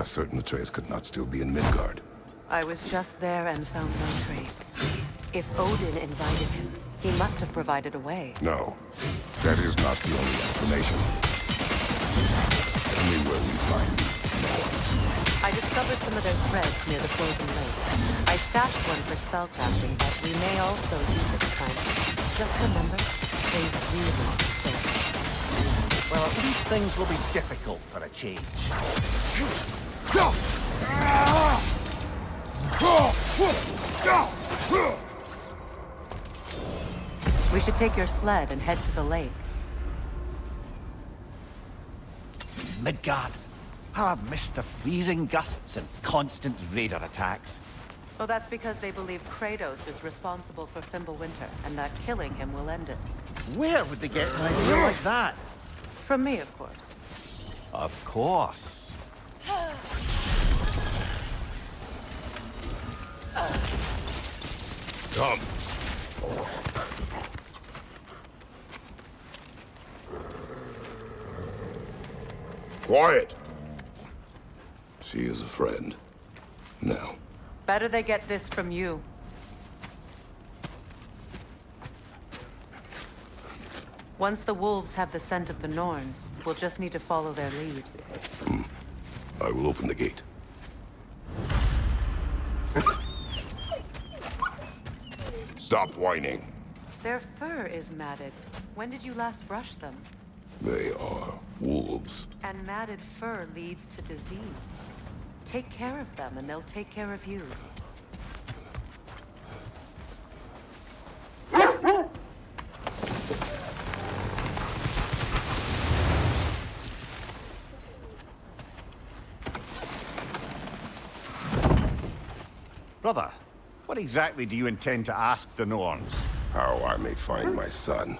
certain Atreus could not still be in Midgard. I was just there and found no trace. If Odin invited him, he must have provided a way. No, that is not the only explanation. Tell me where we find these Norns. I discovered some of their threads near the frozen lake. I stashed one for spellcrafting, but we may also use it to find them. Just remember, they really stink. Well, at least things will be difficult for a change. We should take your sled and head to the lake. Midgard. How I've missed the freezing gusts and constant raider attacks. Well, that's because they believe Kratos is responsible for Fimbulwinter, and that killing him will end it. Where would they get an idea like that? From me, of course. Of course. Come. Quiet. She is a friend. Now. Better they get this from you. Once the wolves have the scent of the Norns, we'll just need to follow their lead. I will open the gate. Stop whining. Their fur is matted. When did you last brush them? They are wolves. And matted fur leads to disease. Take care of them, and they'll take care of you. Brother, what exactly do you intend to ask the Norns? How I may find my son.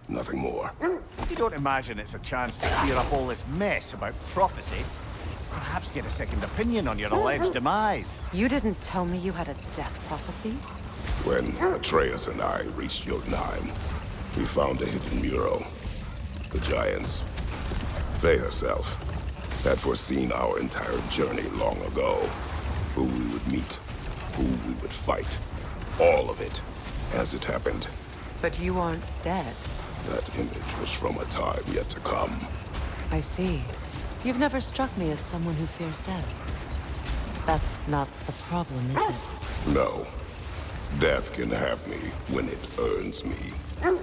Nothing more. You don't imagine it's a chance to clear up all this mess about prophecy? Perhaps get a second opinion on your alleged demise. You didn't tell me you had a death prophecy? When Atreus and I reached Jotunheim, we found a hidden mural. The giants, Faye herself, had foreseen our entire journey long ago. Who we would meet, who we would fight. All of it, as it happened. But you aren't dead. That image was from a time yet to come. I see. You've never struck me as someone who fears death. That's not the problem, is it? No. Death can have me when it earns me.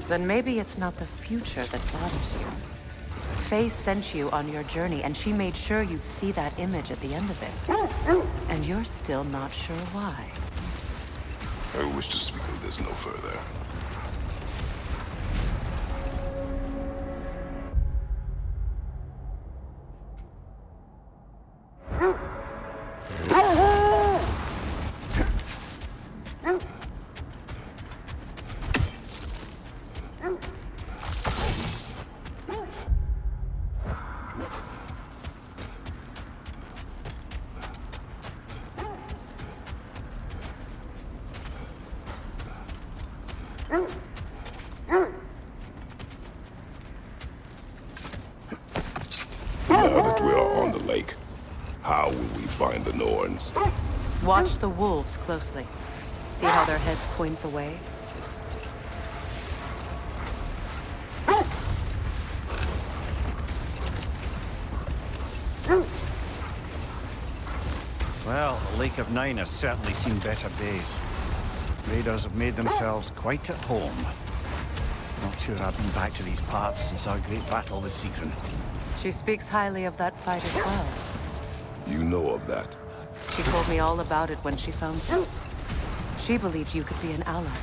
Then maybe it's not the future that bothers you. Faye sent you on your journey, and she made sure you'd see that image at the end of it. And you're still not sure why. I wish to speak of this no further. Now that we are on the lake, how will we find the Norns? Watch the wolves closely. See how their heads point the way? Well, the Lake of Nine has certainly seen better days. Raiders have made themselves quite at home. Not sure I've been back to these parts since our great battle with Sigrun. She speaks highly of that fight as well. You know of that. She told me all about it when she found you. She believed you could be an ally.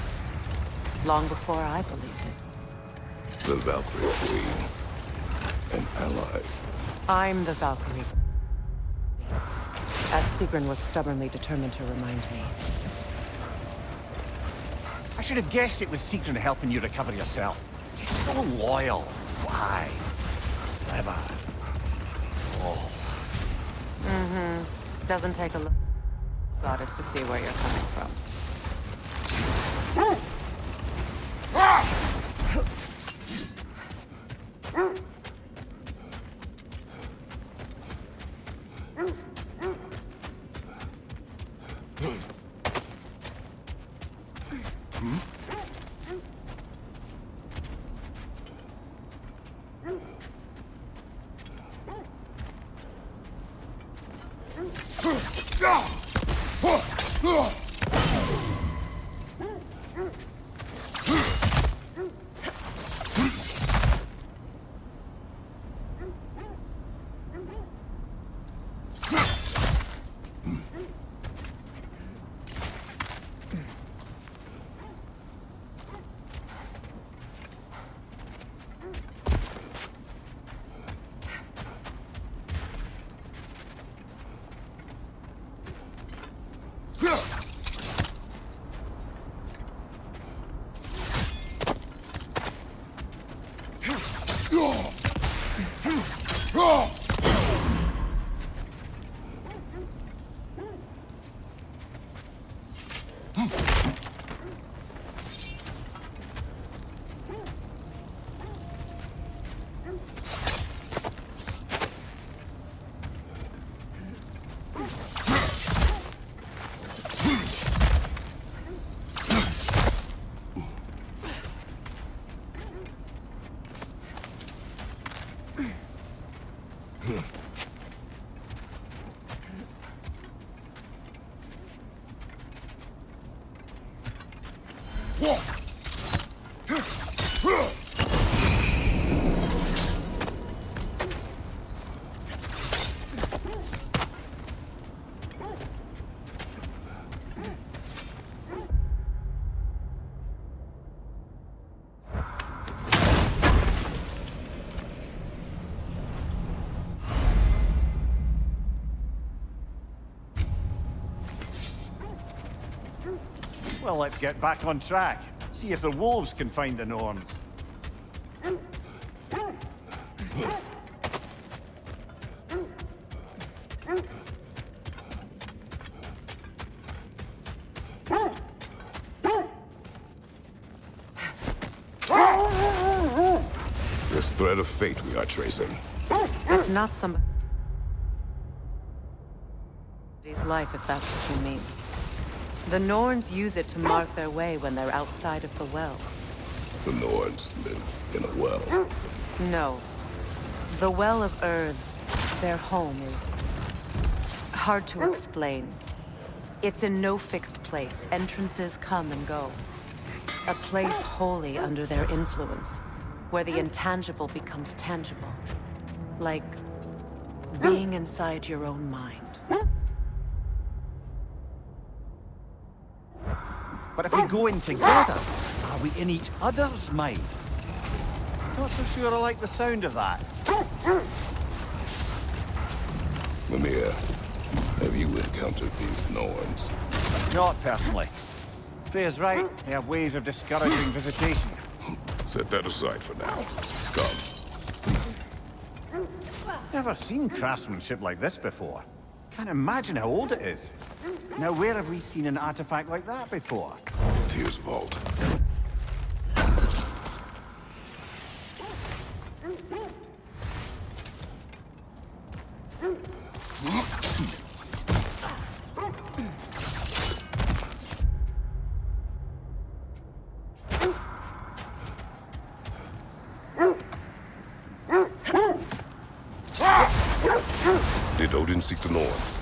Long before I believed it. The Valkyrie Queen. An ally. I'm the Valkyrie. As Sigrun was stubbornly determined to remind me. I should have guessed it was Sigrun helping you recover yourself. She's so loyal. Why? Clever. Oh. Doesn't take a look goddess to see where you're coming from. Well, let's get back on track. See if the wolves can find the Norns. This thread of fate we are tracing. It's not somebody's life, if that's what you mean. The Norns use it to mark their way when they're outside of the well. The Norns live in a well. No. The Well of Earth, their home, is hard to explain. It's in no fixed place. Entrances come and go. A place wholly under their influence, where the intangible becomes tangible. Like being inside your own mind. But if we go in together, are we in each other's minds? Not so sure I like the sound of that. Mimir, have you encountered these Norns? Not personally. Freya's right. They have ways of discouraging visitation. Set that aside for now. Come. Never seen craftsmanship like this before. Can't imagine how old it is. Now, where have we seen an artifact like that before? Tyr's vault. Did Odin seek the Norns?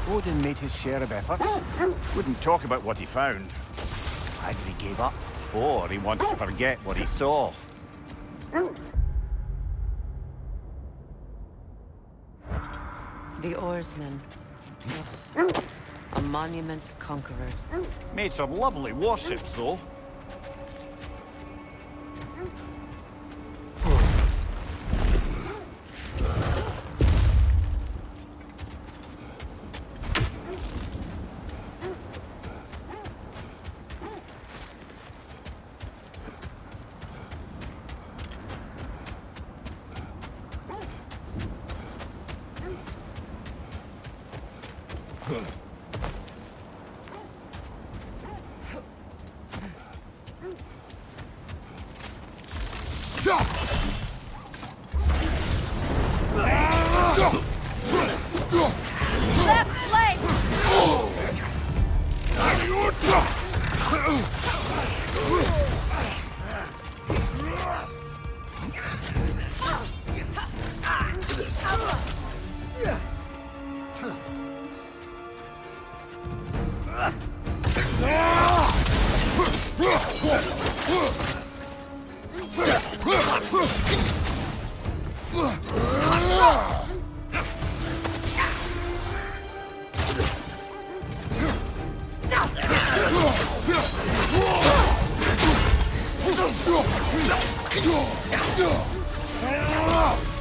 Odin made his share of efforts. Wouldn't talk about what he found. Either he gave up, or he wanted to forget what he saw. The Oarsmen. A monument to conquerors. Made some lovely warships, though.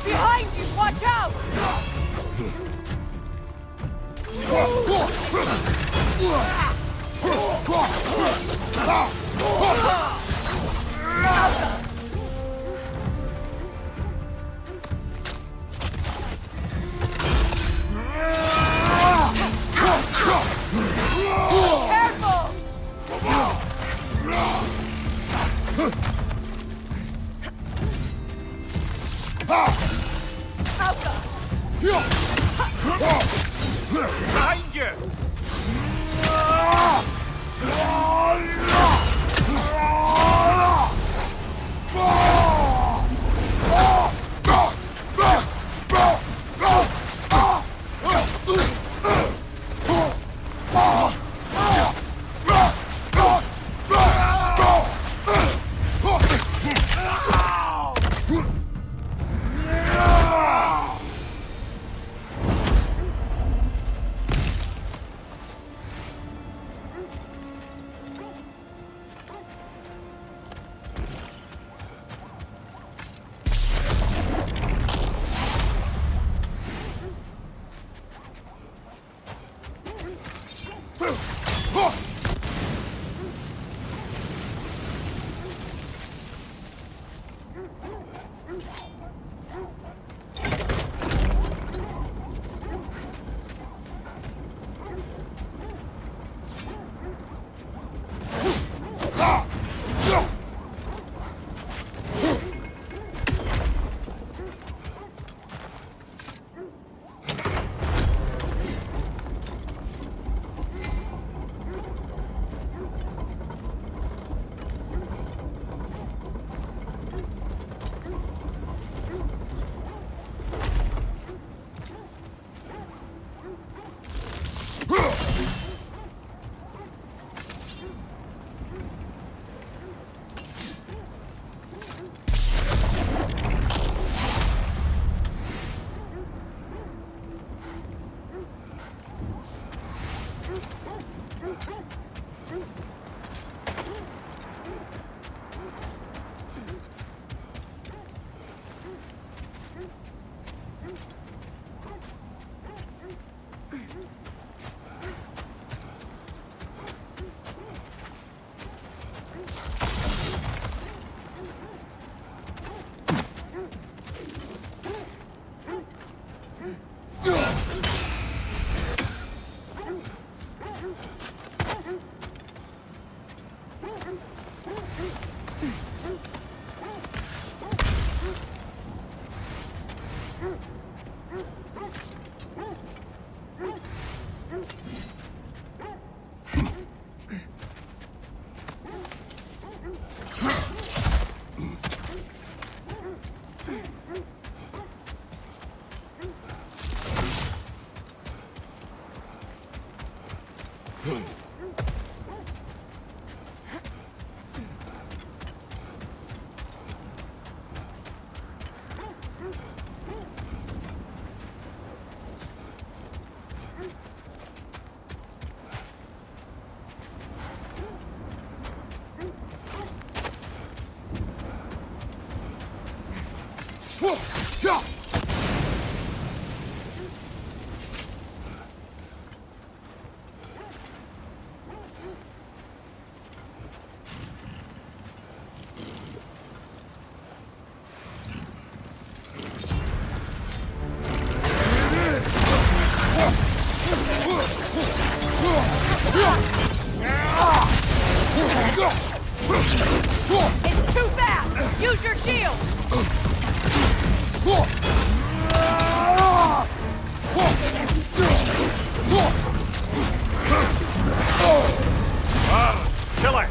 Behind you! Watch out! Behind you! It's too fast! Use your shield! Kill her!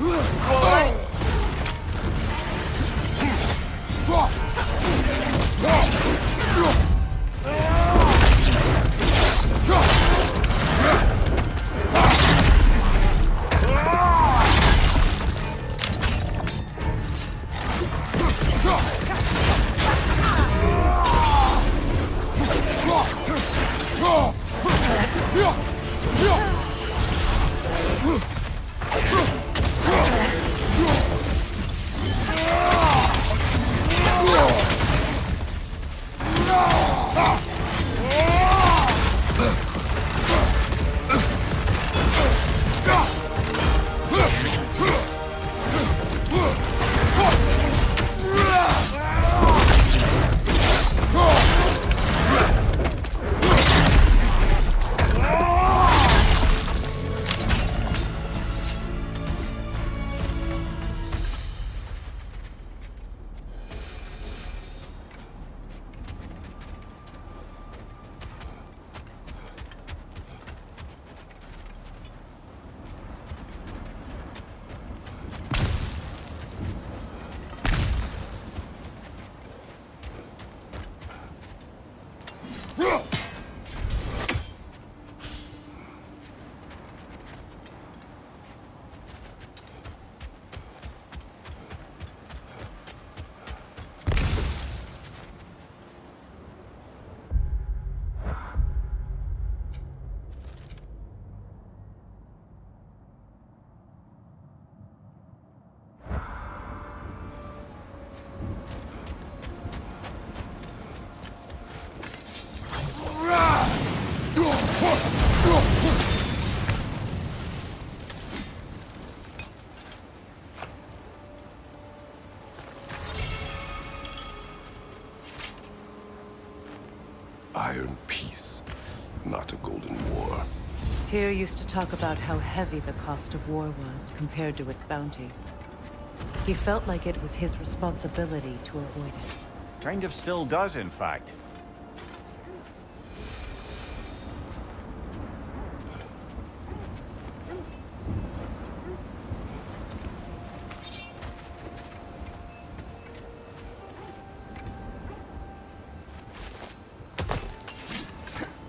not a golden war. Tyr used to talk about how heavy the cost of war was compared to its bounties. He felt like it was his responsibility to avoid it. Kind of still does, in fact.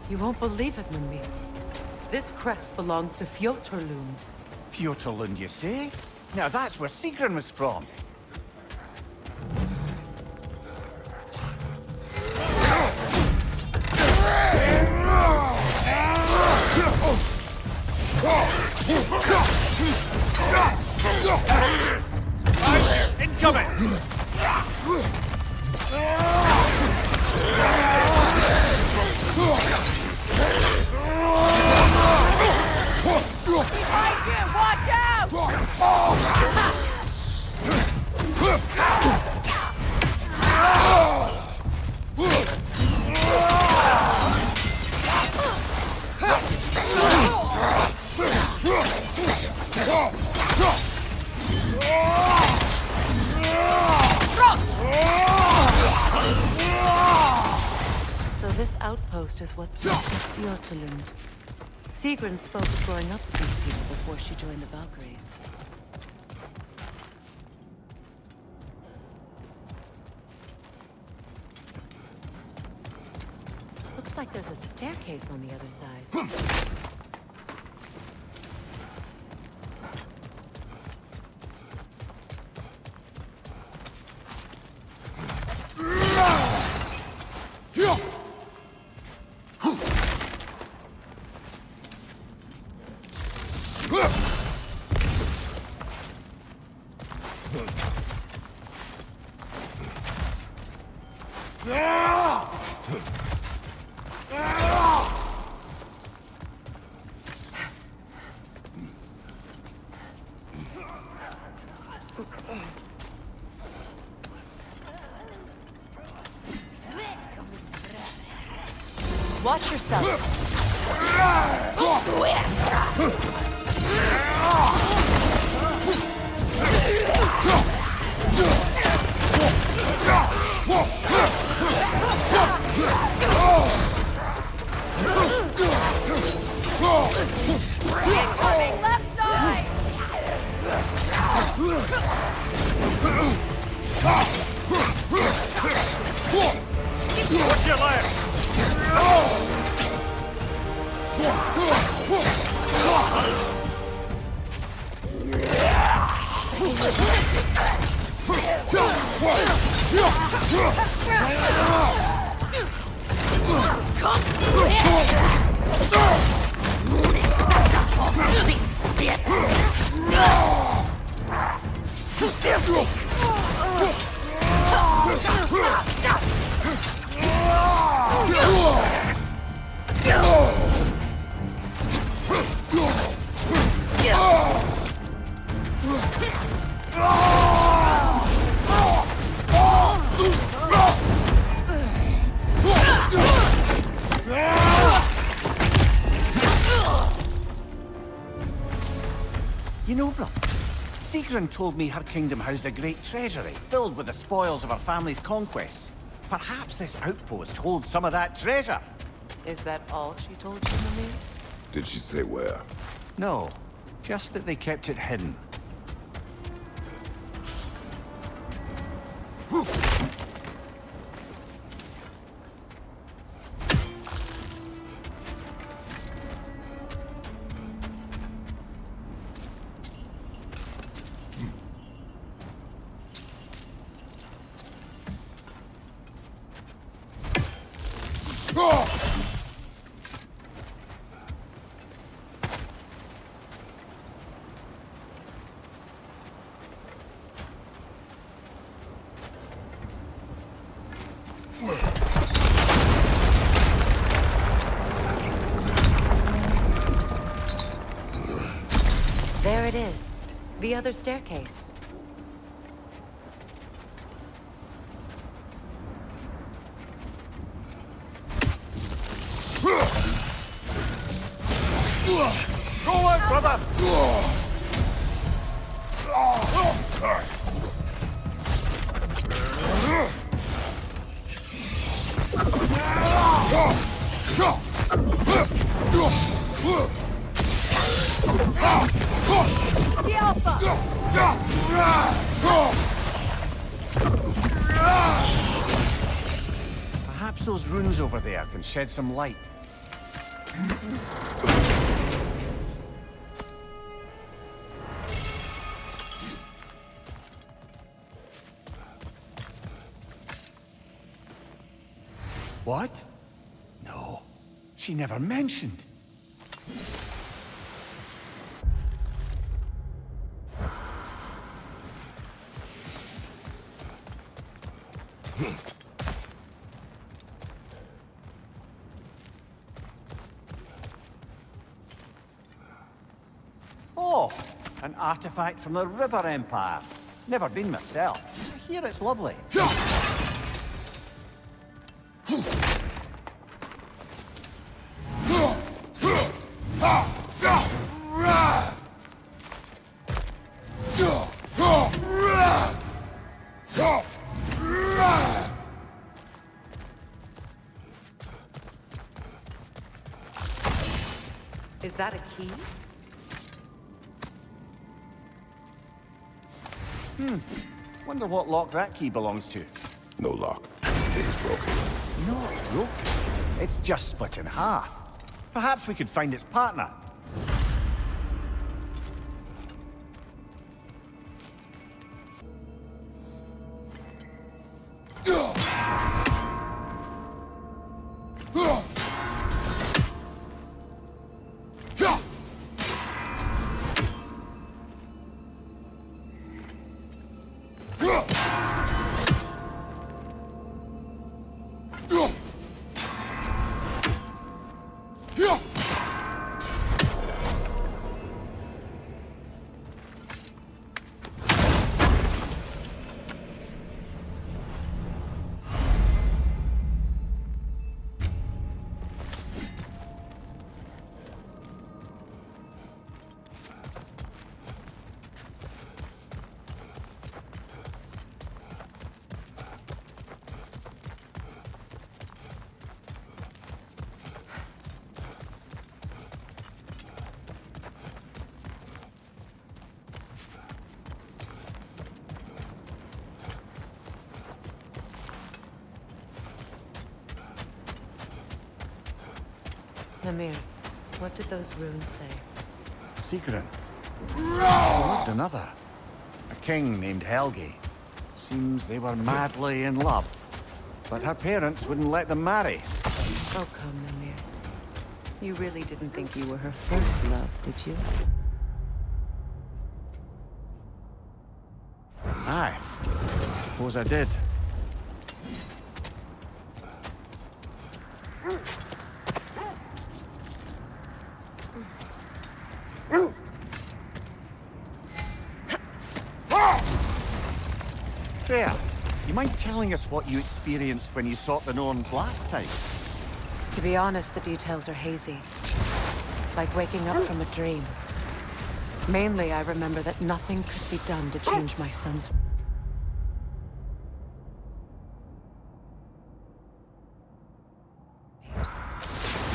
You won't believe it, Mimir. This crest belongs to Fjotorlund. Fjotorlund, you say? Now that's where Sigrun was from. Incoming! Watch out! So this outpost is what's left of Fjotorlund. Sigrun spoke of growing up with these people before she joined the Valkyries. Looks like there's a staircase on the other side. Watch yourself. Incoming left side! What's your left? You know, brother, Sigrun told me her kingdom housed a great treasury filled with the spoils of her family's conquests. Perhaps this outpost holds some of that treasure. Is that all she told you, Mimir? Did she say where? No, just that they kept it hidden. There it is. The other staircase. Roll out, brother! The Alpha! Perhaps those runes over there can shed some light. What? No, she never mentioned. Oh, an artifact from the River Empire. Never been myself. I hear it's lovely. Is that a key? Wonder what lock that key belongs to. No lock. It is broken. Not broken. It's just split in half. Perhaps we could find its partner. Mimir, what did those runes say? Secret. Oh, look, another. A king named Helgi. Seems they were madly in love. But her parents wouldn't let them marry. Oh, come, Mimir. You really didn't think you were her first love, did you? Aye. Suppose I did. There. You mind telling us what you experienced when you sought the Norn last time? To be honest, the details are hazy. Like waking up from a dream. Mainly, I remember that nothing could be done to change my son's...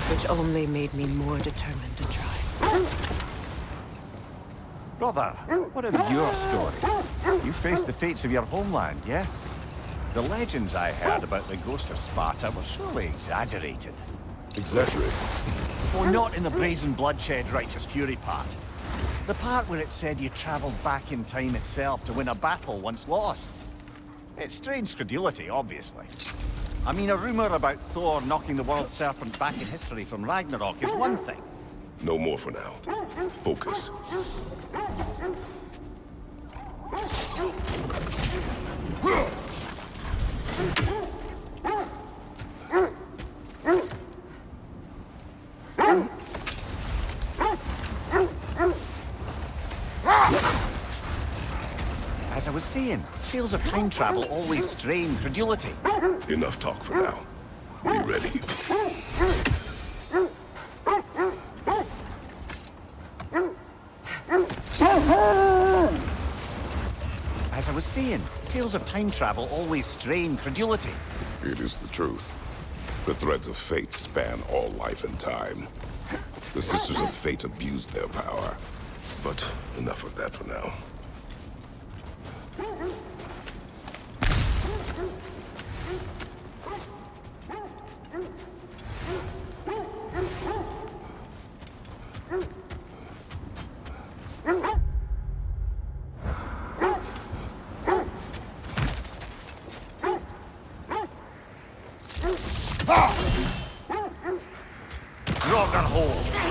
which only made me more determined to try. Brother, what of your story? You faced the fates of your homeland, yeah? The legends I heard about the ghost of Sparta were surely exaggerated. Exaggerated? Well, not in the brazen bloodshed righteous fury part. The part where it said you travelled back in time itself to win a battle once lost. It's strange credulity, obviously. I mean, a rumour about Thor knocking the world serpent back in history from Ragnarok is one thing. No more for now. Focus. As I was saying, tales of time travel always strain credulity. Enough talk for now. Be ready. As I was saying, tales of time travel always strain credulity. It is the truth. The threads of fate span all life and time. The Sisters of Fate abused their power. But enough of that for now.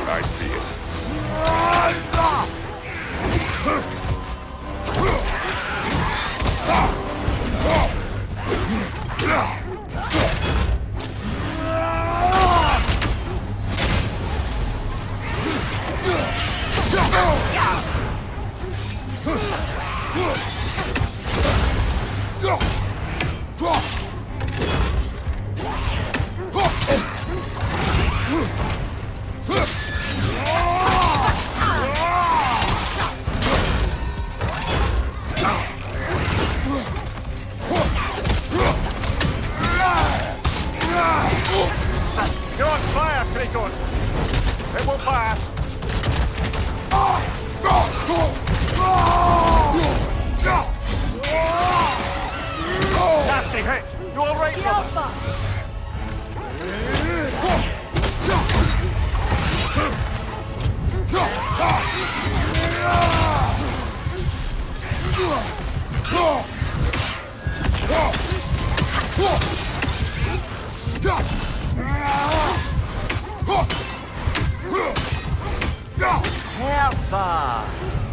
I see it. You're on fire, Kratos! It will pass! Nasty hit! You all right, brother? Hertha!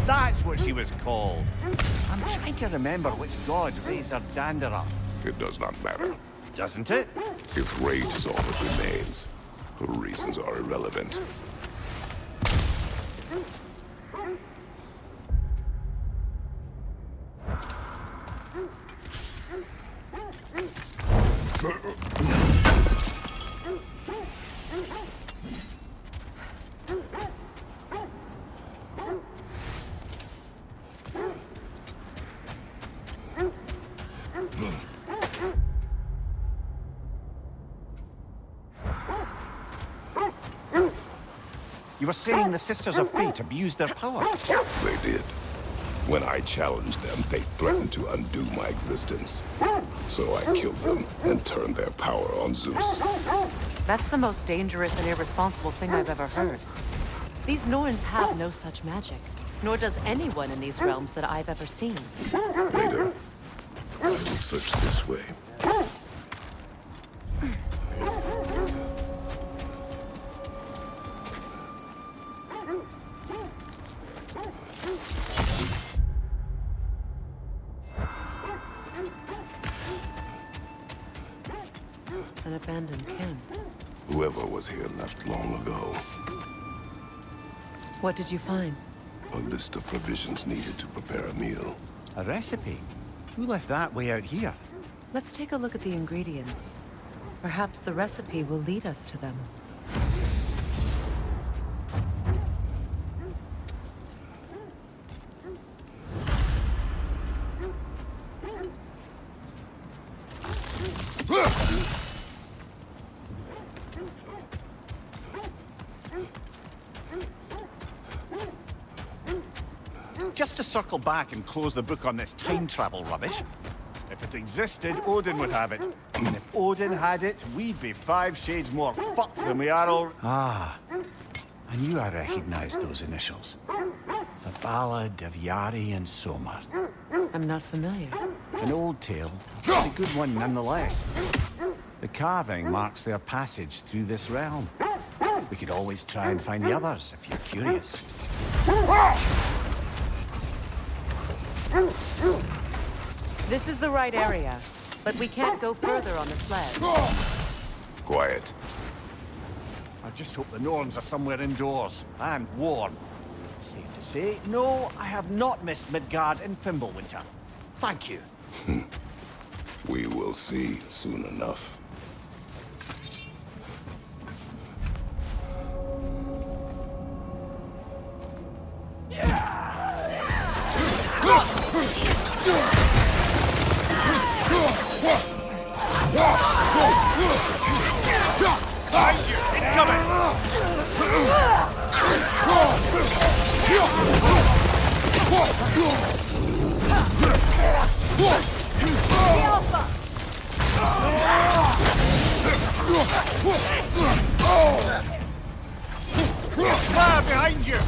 That's what she was called. I'm trying to remember which god raised her dander up. It does not matter. Doesn't it? If rage is all that remains, her reasons are irrelevant. You were saying the Sisters of Fate abused their power. They did. When I challenged them, they threatened to undo my existence. So I killed them and turned their power on Zeus. That's the most dangerous and irresponsible thing I've ever heard. These Norns have no such magic, nor does anyone in these realms that I've ever seen. Later, I will search this way. An abandoned camp. Whoever was here left long ago. What did you find? A list of provisions needed to prepare a meal. A recipe? Who left that way out here? Let's take a look at the ingredients. Perhaps the recipe will lead us to them. Just to circle back and close the book on this time travel rubbish. If it existed, Odin would have it. And if Odin had it, we'd be 5 shades more fucked than we are all... Ah, I knew I recognized those initials. The Ballad of Yari and Somar. I'm not familiar. An old tale, but a good one nonetheless. The carving marks their passage through this realm. We could always try and find the others, if you're curious. This is the right area, but we can't go further on the sled. Quiet. I just hope the Norns are somewhere indoors, and warm. Safe to say, no, I have not missed Midgard in Fimbulwinter. Thank you. We will see soon enough. Fire behind you!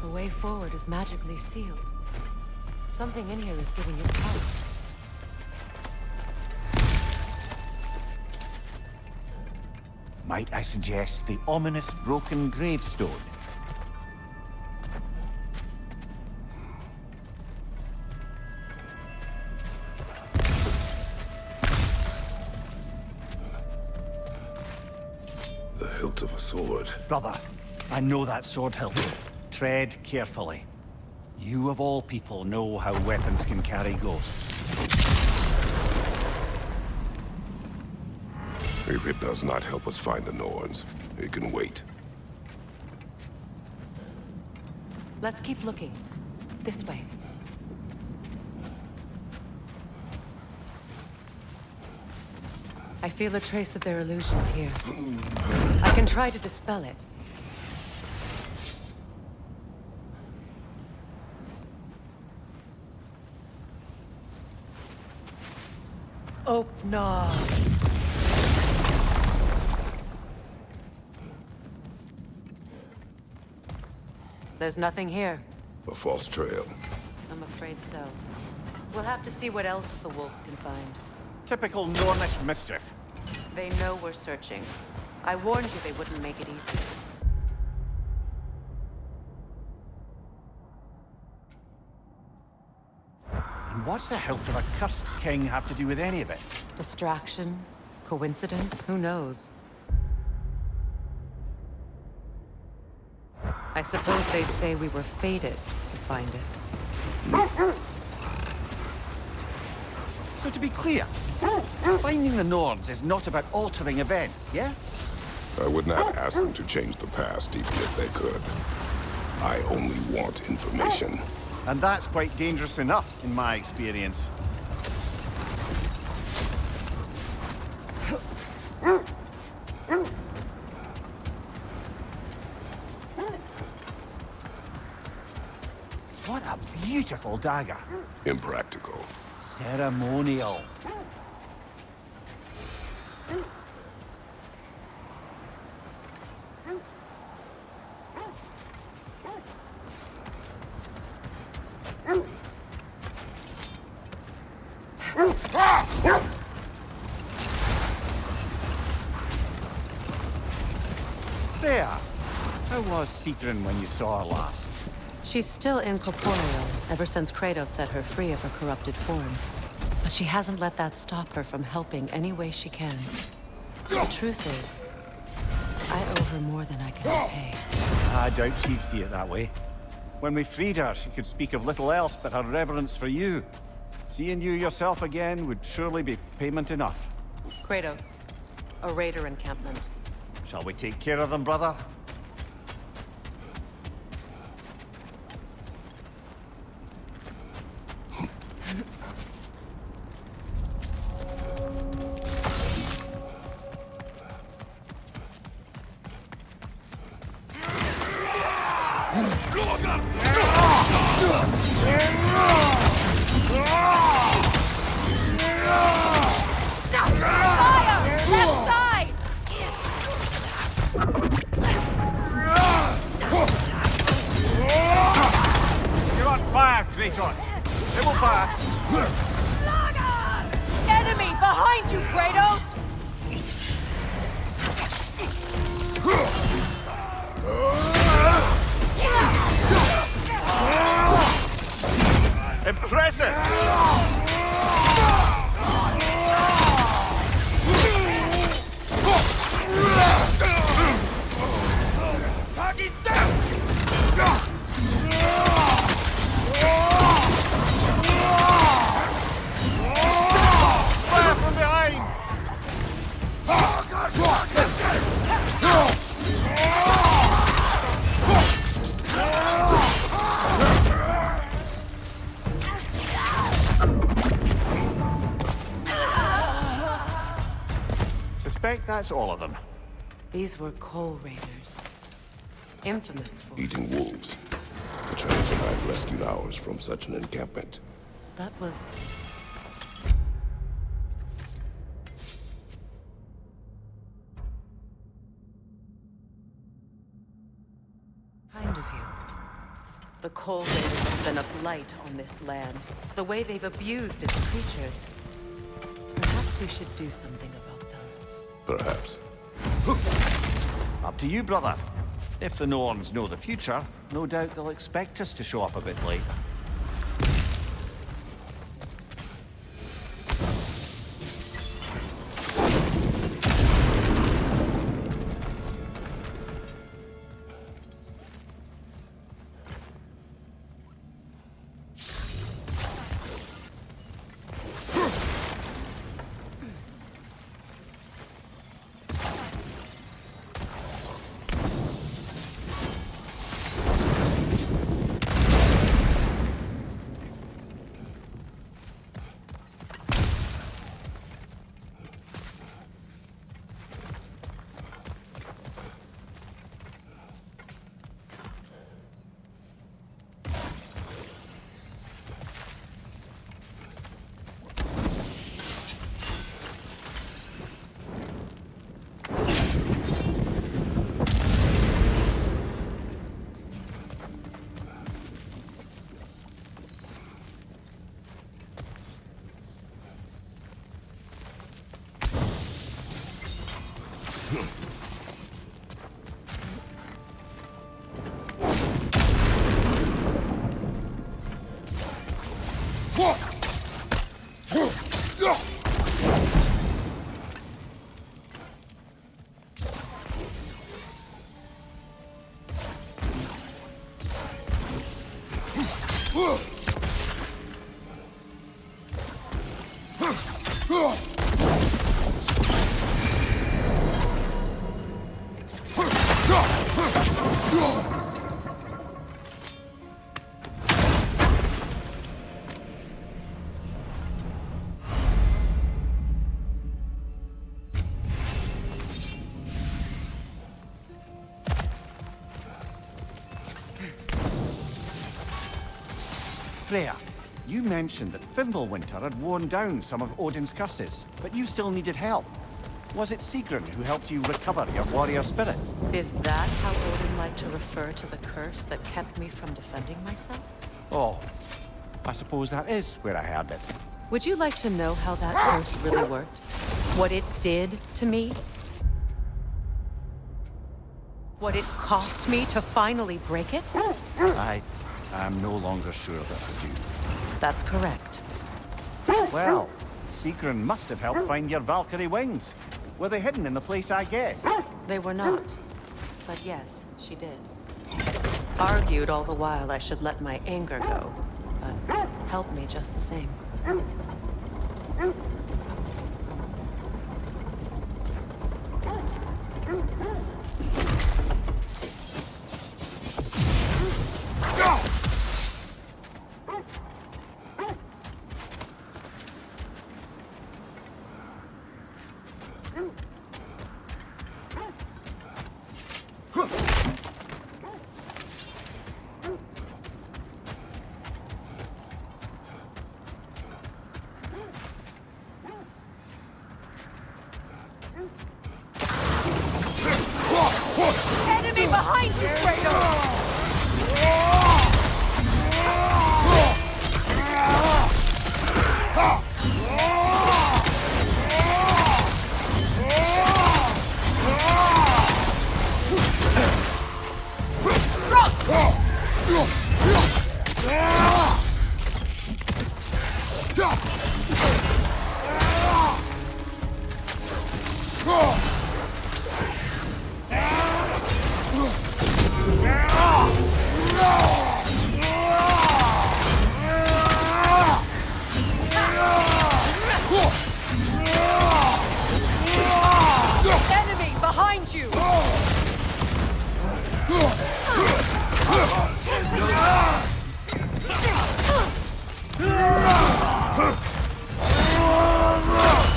The way forward is magically sealed. Something in here is giving it power. Might I suggest the ominous broken gravestone? The hilt of a sword. Brother, I know that sword hilt. Tread carefully. You of all people know how weapons can carry ghosts. If it does not help us find the Norns, it can wait. Let's keep looking. This way. I feel a trace of their illusions here. I can try to dispel it. Oh, no. There's nothing here. A false trail. I'm afraid so. We'll have to see what else the wolves can find. Typical Nornish mischief. They know we're searching. I warned you they wouldn't make it easy. And what's the hilt of a cursed king have to do with any of it? Distraction? Coincidence? Who knows? I suppose they'd say we were fated to find it. So to be clear, finding the Norns is not about altering events, yeah? I would not ask them to change the past even if they could. I only want information. And that's quite dangerous enough, in my experience. What a beautiful dagger. Impractical. Ceremonial. There. How was Citrin when you saw her last? She's still incorporeal, ever since Kratos set her free of her corrupted form. But she hasn't let that stop her from helping any way she can. The truth is, I owe her more than I can repay. I doubt she'd see it that way. When we freed her, she could speak of little else but her reverence for you. Seeing you yourself again would surely be payment enough. Kratos, a raider encampment. Shall we take care of them, brother? Enemy behind you, Kratos! Impressive! Fire from behind! Suspect that's all of them. These were coal raiders. Infamous for... Eating wolves. Atreus and I rescued ours from such an encampment. That was... kind of you. The coal raiders have been a blight on this land. The way they've abused its creatures. Perhaps we should do something about them. Perhaps. Up to you, brother. If the Norns know the future, no doubt they'll expect us to show up a bit late. Freya, you mentioned that Fimbulwinter had worn down some of Odin's curses, but you still needed help. Was it Sigrun who helped you recover your warrior spirit? Is that how Odin liked to refer to the curse that kept me from defending myself? Oh, I suppose that is where I heard it. Would you like to know how that curse really worked? What it did to me? What it cost me to finally break it? I am no longer sure that I do. That's correct. Well, Sigrun must have helped find your Valkyrie wings. Were they hidden in the place I guessed? They were not. But yes, she did. Argued all the while I should let my anger go, but helped me just the same. Enemy behind you, Kratos!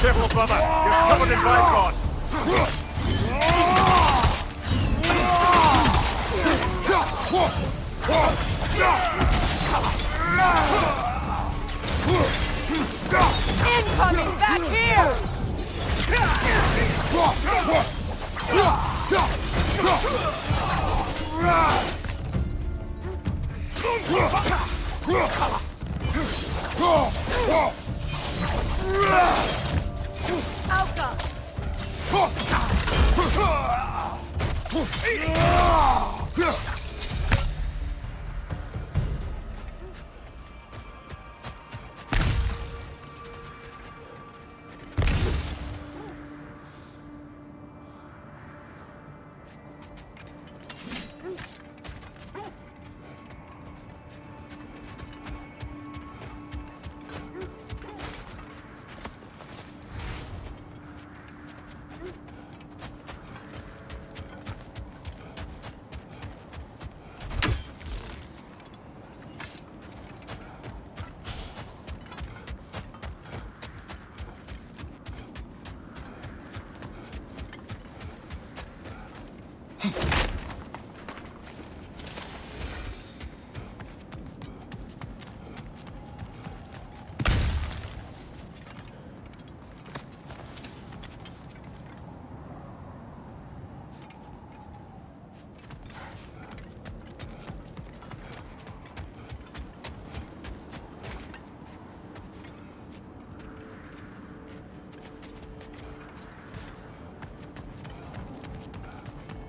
Careful, brother! You're covered in Bifrost! Incoming back here!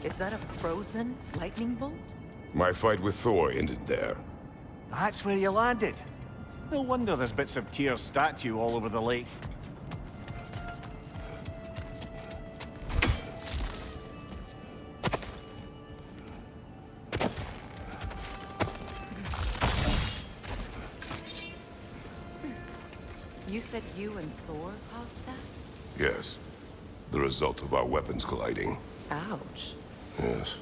Is that a frozen lightning bolt? My fight with Thor ended there. That's where you landed. No wonder there's bits of Tyr's statue all over the lake. You said you and Thor caused that? Yes. The result of our weapons colliding. Ouch. Yes.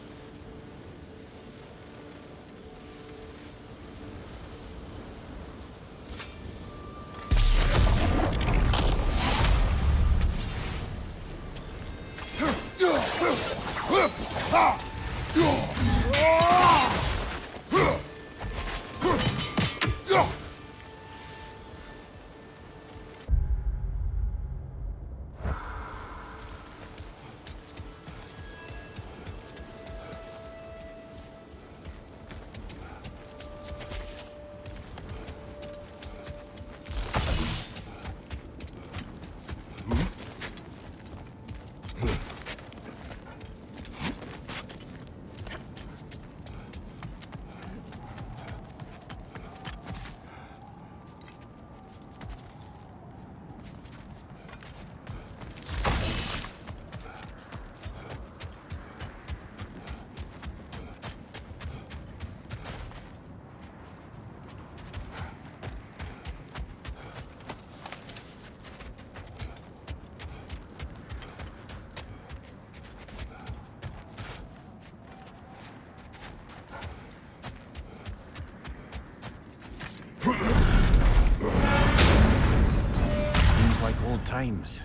Times.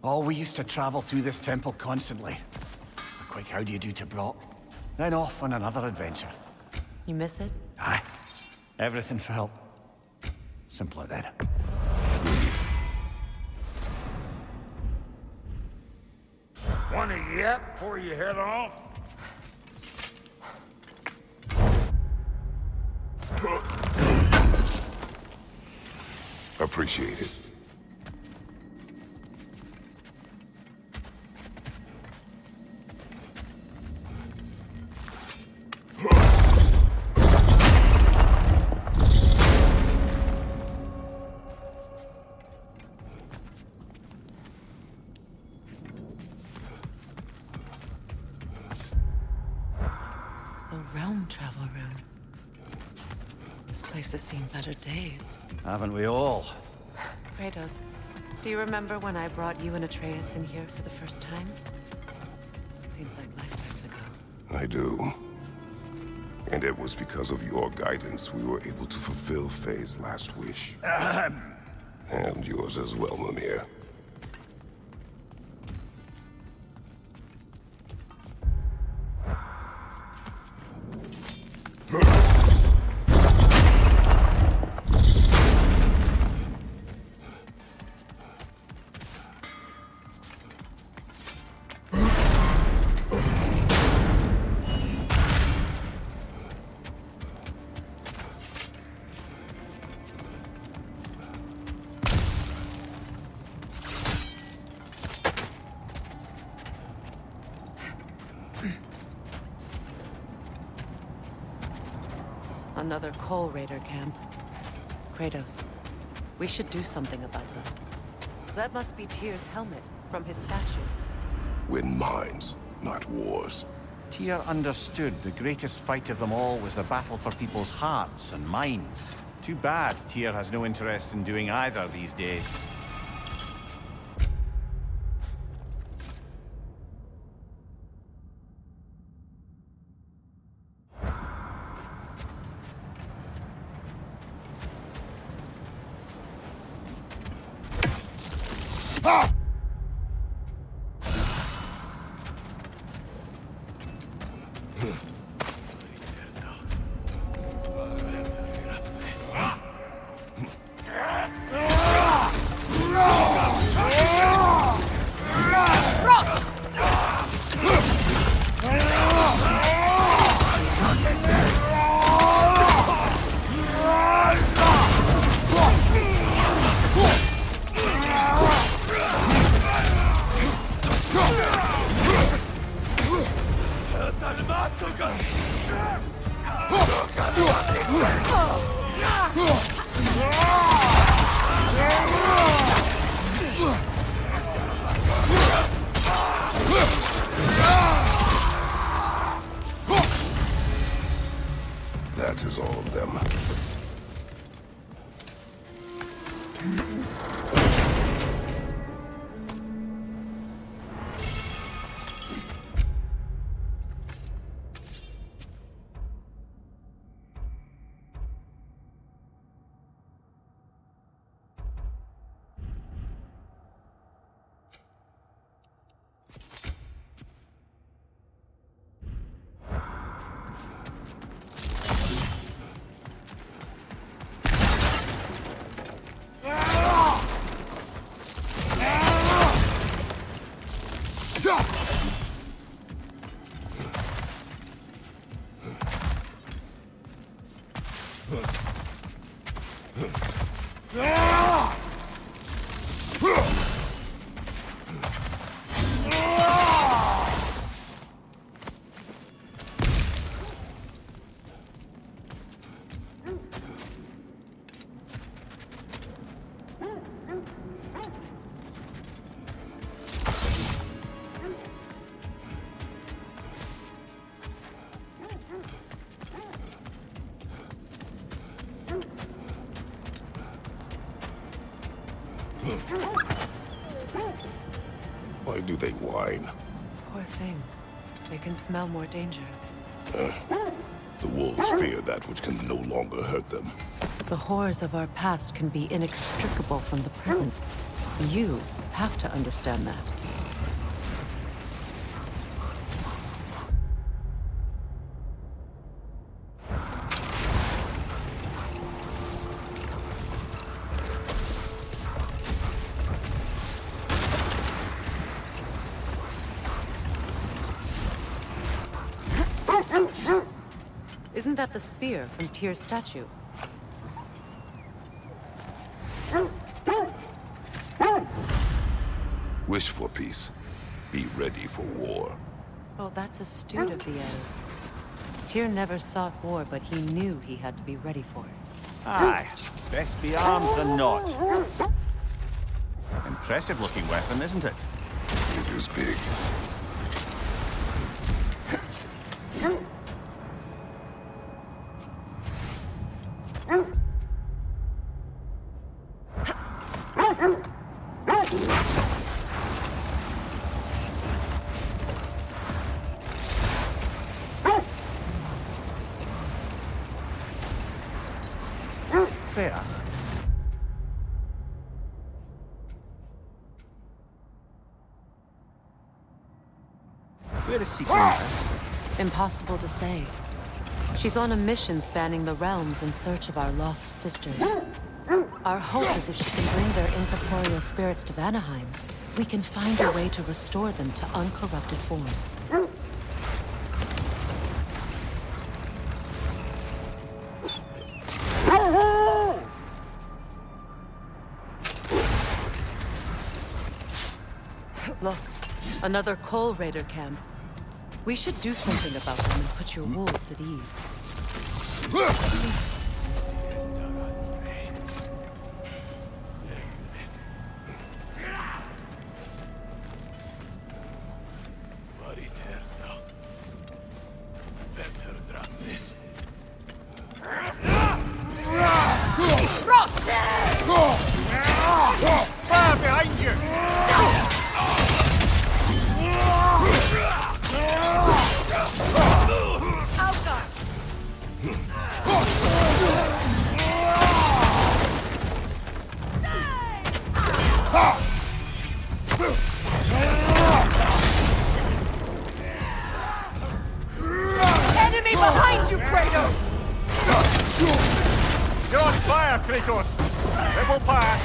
Oh, we used to travel through this temple constantly. A quick how do you do to Brock, then off on another adventure. You miss it? Aye. Everything felt simpler then. Want to yap before you head off? Appreciate it. Travel room. This place has seen better days. Haven't we all? Kratos, do you remember when I brought you and Atreus in here for the first time? Seems like lifetimes ago. I do. And it was because of your guidance we were able to fulfill Faye's last wish. And yours as well, Mimir. Another Coal Raider camp. Kratos, we should do something about them. That must be Tyr's helmet from his statue. Win minds, not wars. Tyr understood the greatest fight of them all was the battle for people's hearts and minds. Too bad Tyr has no interest in doing either these days. That is all of them. Why do they whine? Poor things. They can smell more danger. The wolves fear that which can no longer hurt them. The horrors of our past can be inextricable from the present. You have to understand that. Isn't that the spear from Tyr's statue? Wish for peace. Be ready for war. Oh, that's astute of the elves. Tyr never sought war, but he knew he had to be ready for it. Aye, best be armed than not. Impressive looking weapon, isn't it? It is big. Where is she going? Impossible to say. She's on a mission spanning the realms in search of our lost sisters. Our hope is if she can bring their incorporeal spirits to Vanaheim, we can find a way to restore them to uncorrupted forms. Look, another Coal Raider camp. We should do something about them and put your wolves at ease. Fire behind you! Enemy behind you, Kratos! You're on fire, Kratos! It will pass!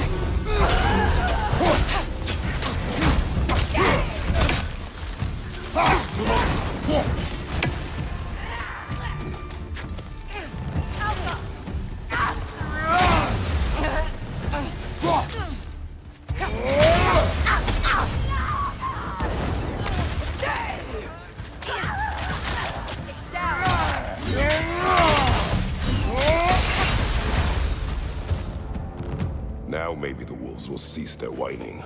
Now maybe the wolves will cease their whining.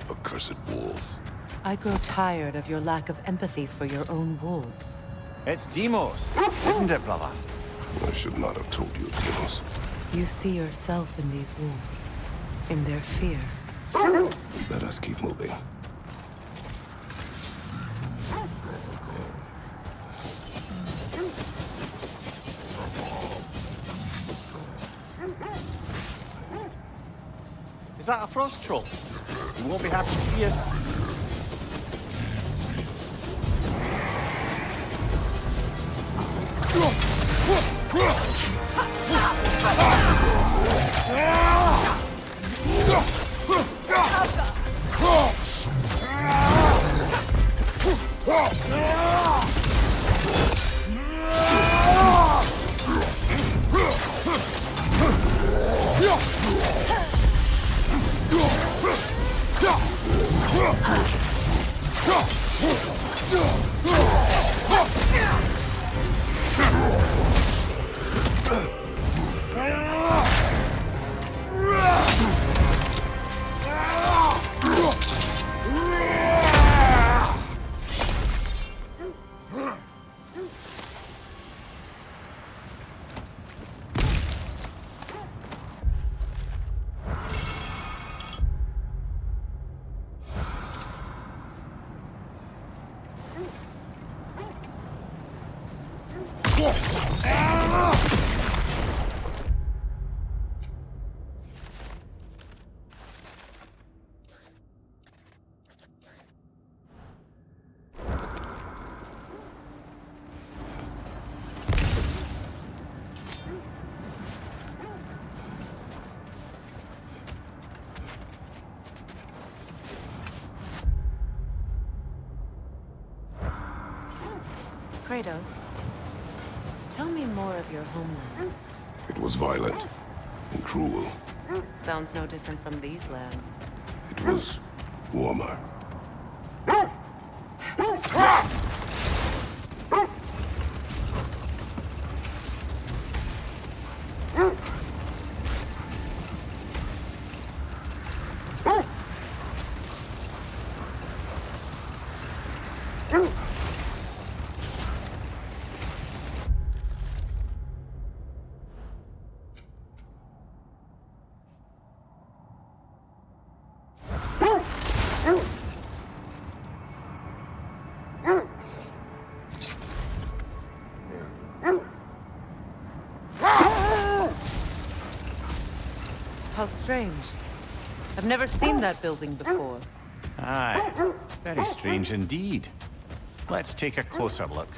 Accursed wolves. I grow tired of your lack of empathy for your own wolves. It's Demos, isn't it, brother? I should not have told you, Demos. You see yourself in these wolves, in their fear. Let us keep moving. Is that a frost troll? You won't be happy to see us. Kratos, Tell me more of your homeland. It was violent and cruel. Sounds no different from these lands. It was warmer. How strange. I've never seen that building before. Aye, very strange indeed. Let's take a closer look.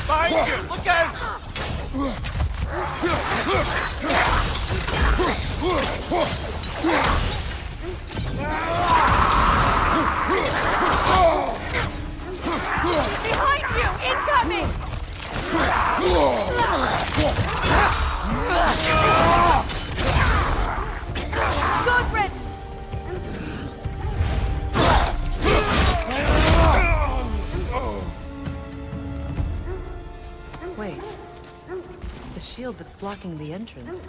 Behind you! Look out! Behind you! Incoming! Good riddance! Wait. The shield that's blocking the entrance.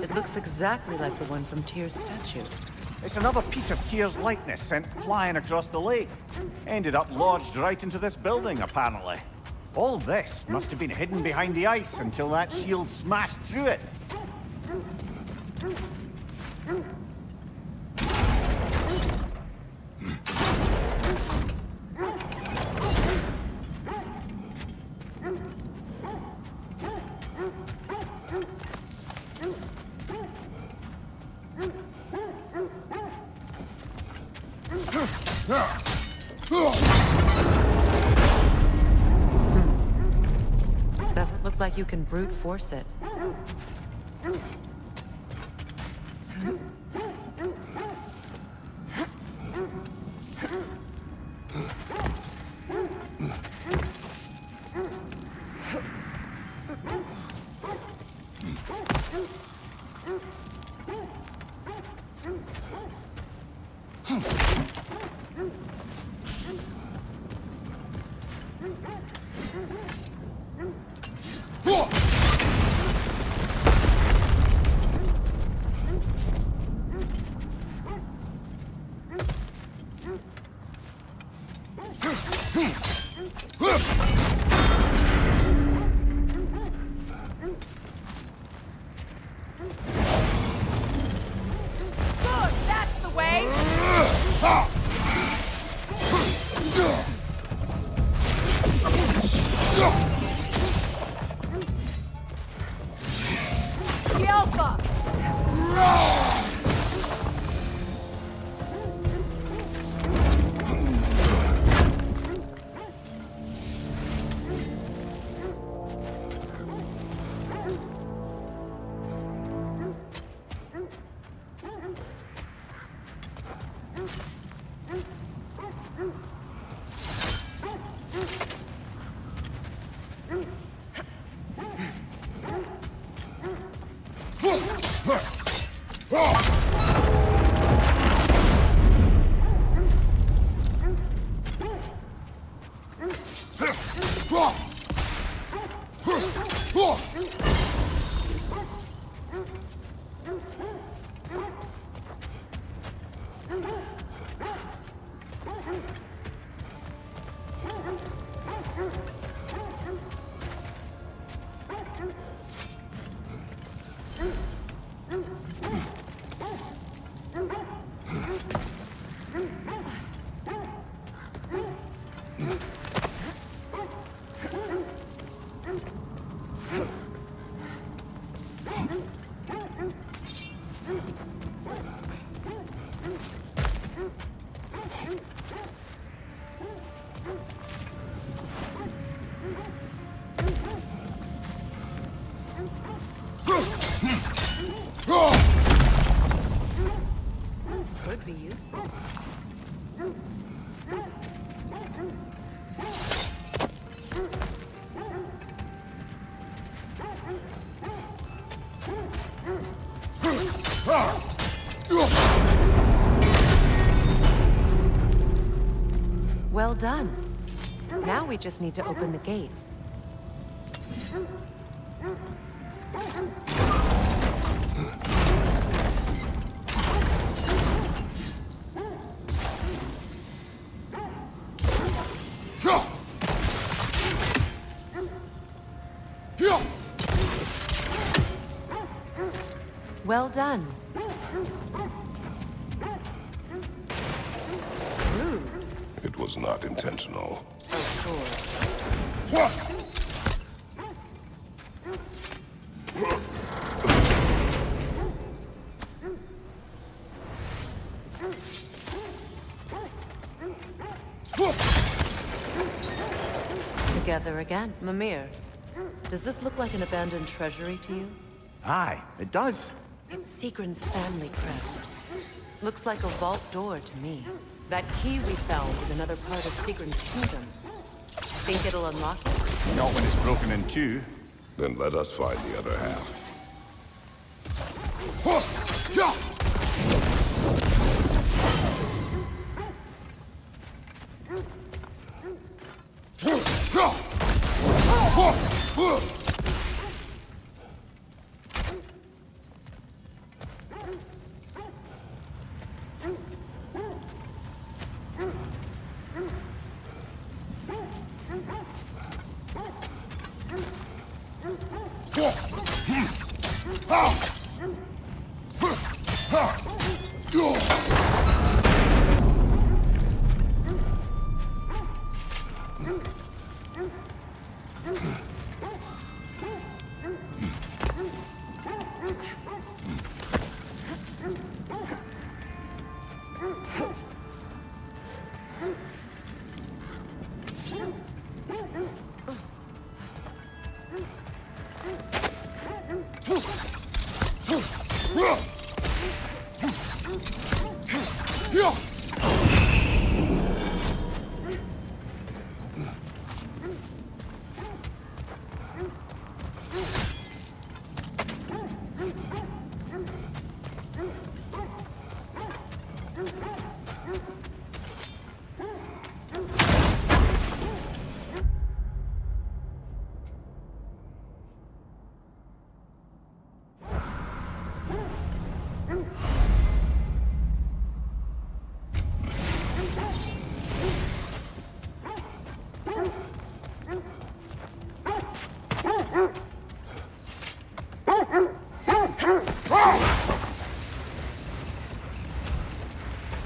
It looks exactly like the one from Tyr's statue. It's another piece of Tyr's likeness sent flying across the lake. Ended up lodged right into this building, apparently. All this must have been hidden behind the ice until that shield smashed through it. Doesn't look like you can brute force it. Well done. Now we just need to open the gate. Well done. Rude. It was not intentional. Oh, sure. Together again. Mimir, does this look like an abandoned treasury to you? Aye, it does. It's Sigrun's family crest. Looks like a vault door to me. That key we found is another part of Sigrun's kingdom. Think it'll unlock it? Not when it's broken in two. Then let us find the other half.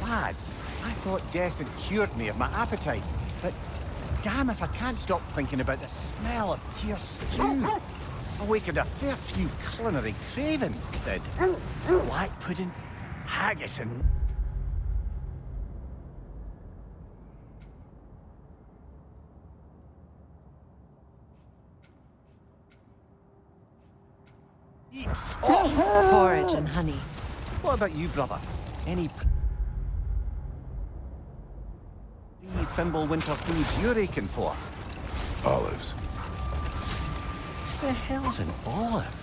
Lads, I thought death had cured me of my appetite, but damn if I can't stop thinking about the smell of tear stew. Awakened a fair few culinary cravings, did. Black pudding, haggis and... heaps. Oh! Porridge and honey. What about you, brother? Any Fimble winter foods you're aching for? Olives. The hell's an olive?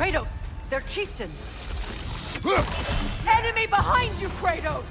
Kratos! Their chieftain! Enemy behind you, Kratos!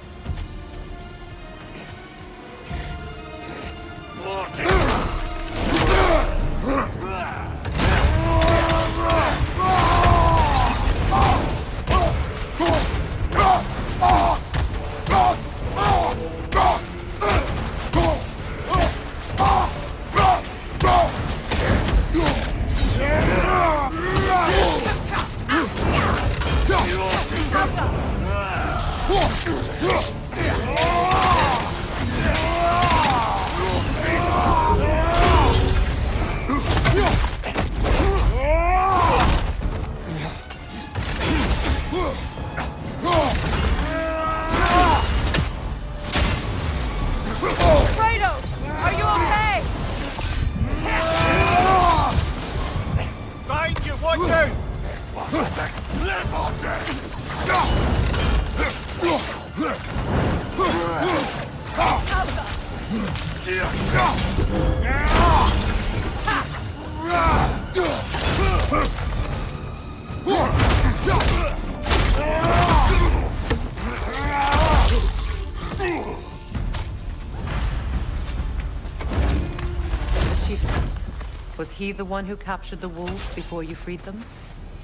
Was he the one who captured the wolves before you freed them?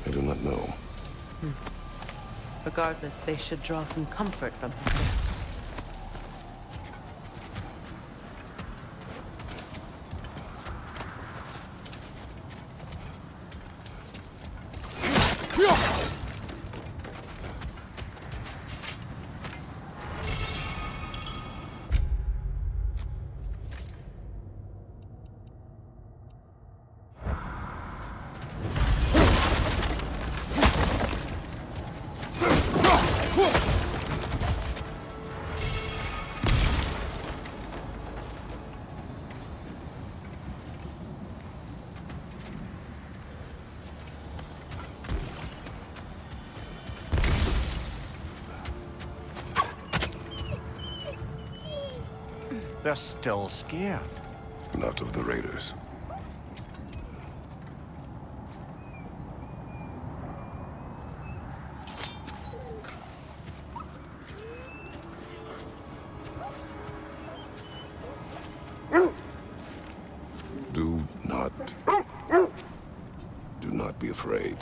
I do not know. Regardless, they should draw some comfort from his death. They're still scared. Not of the raiders. Do not be afraid.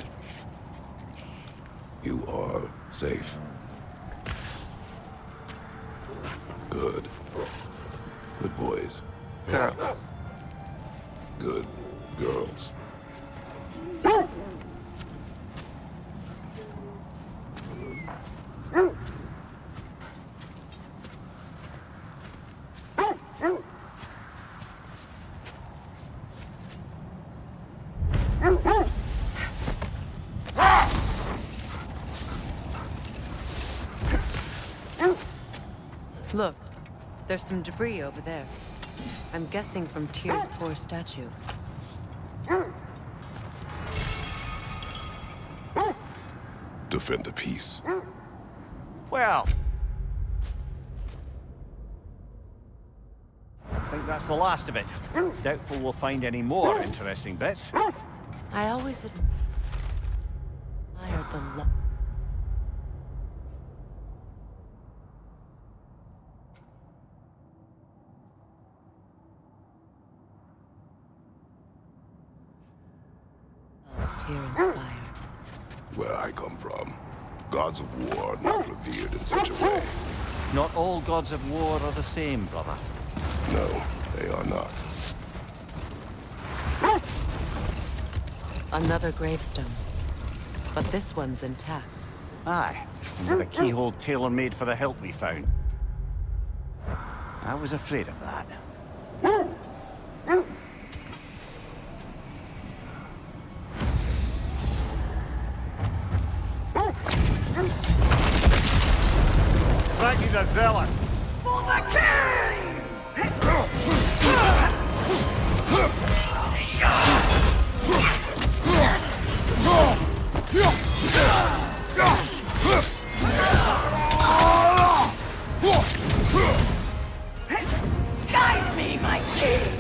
You are safe. Good. Good boys. Girls. Good girls. Look, there's some debris over there. I'm guessing from Tyr's poor statue. Defend the peace. Well, I think that's the last of it. Doubtful we'll find any more interesting bits. I always admired the love. Inspired. Where I come from, gods of war are not revered in such a way. Not all gods of war are the same, brother. No, they are not. Another gravestone. But this one's intact. Aye, and with a keyhole tailor-made for the hilt we found. I was afraid of that. Ready the zealous! For the king! Guide me, my king!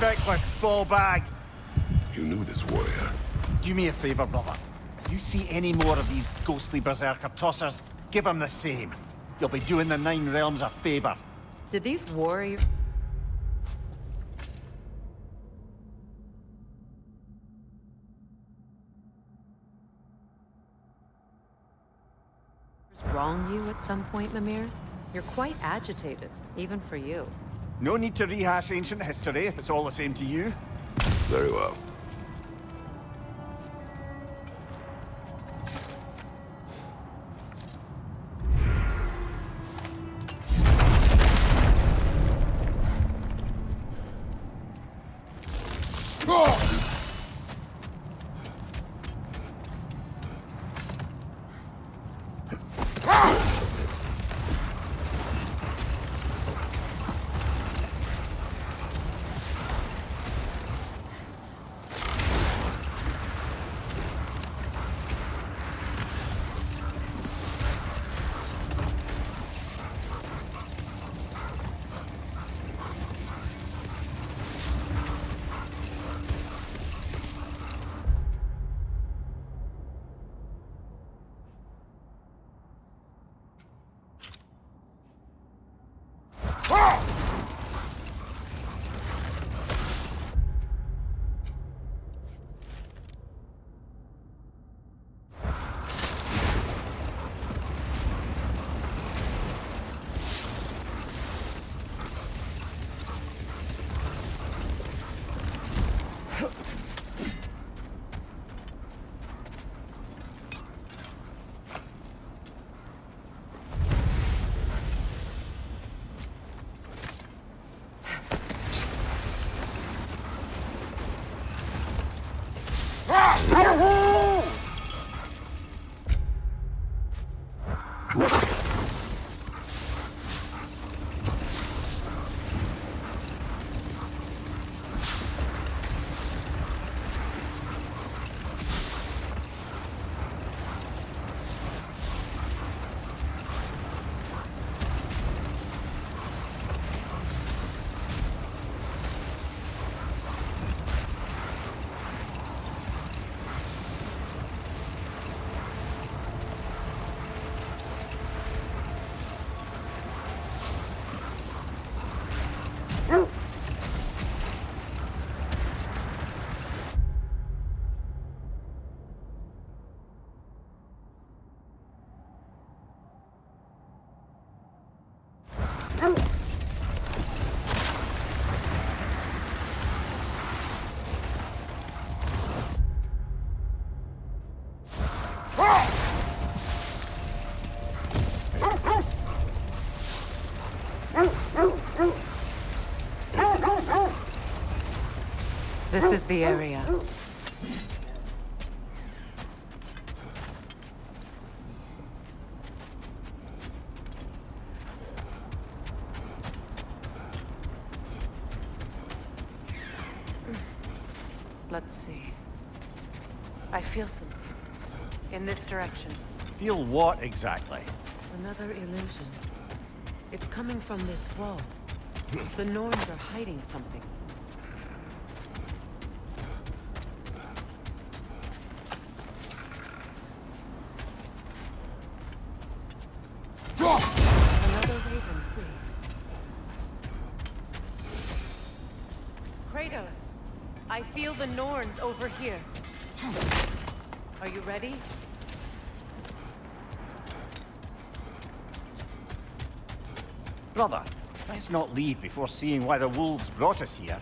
feckless ball bag. You knew this warrior. Do me a favor, brother. You see any more of these ghostly berserker tossers, give them the same. You'll be doing the Nine Realms a favor. Did these warriors wrong you at some point, Mimir? You're quite agitated, even for you. No need to rehash ancient history if it's all the same to you. Very well. This is the area. Let's see. I feel something. In this direction. Feel what exactly? Another illusion. It's coming from this wall. The Norns are hiding something. Another raven free. Kratos, I feel the Norns over here. Are you ready? Brother, let's not leave before seeing why the wolves brought us here.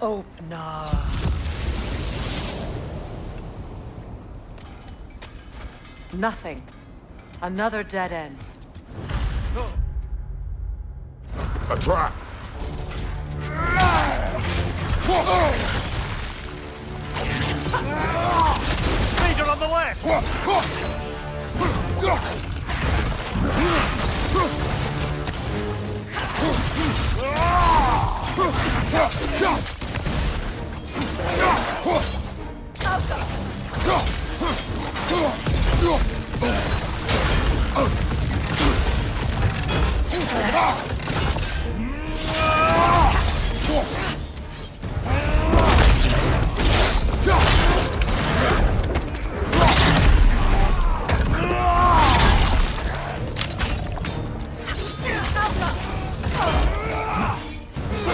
Opener. Nothing. Another dead end. A trap! Raider on the left!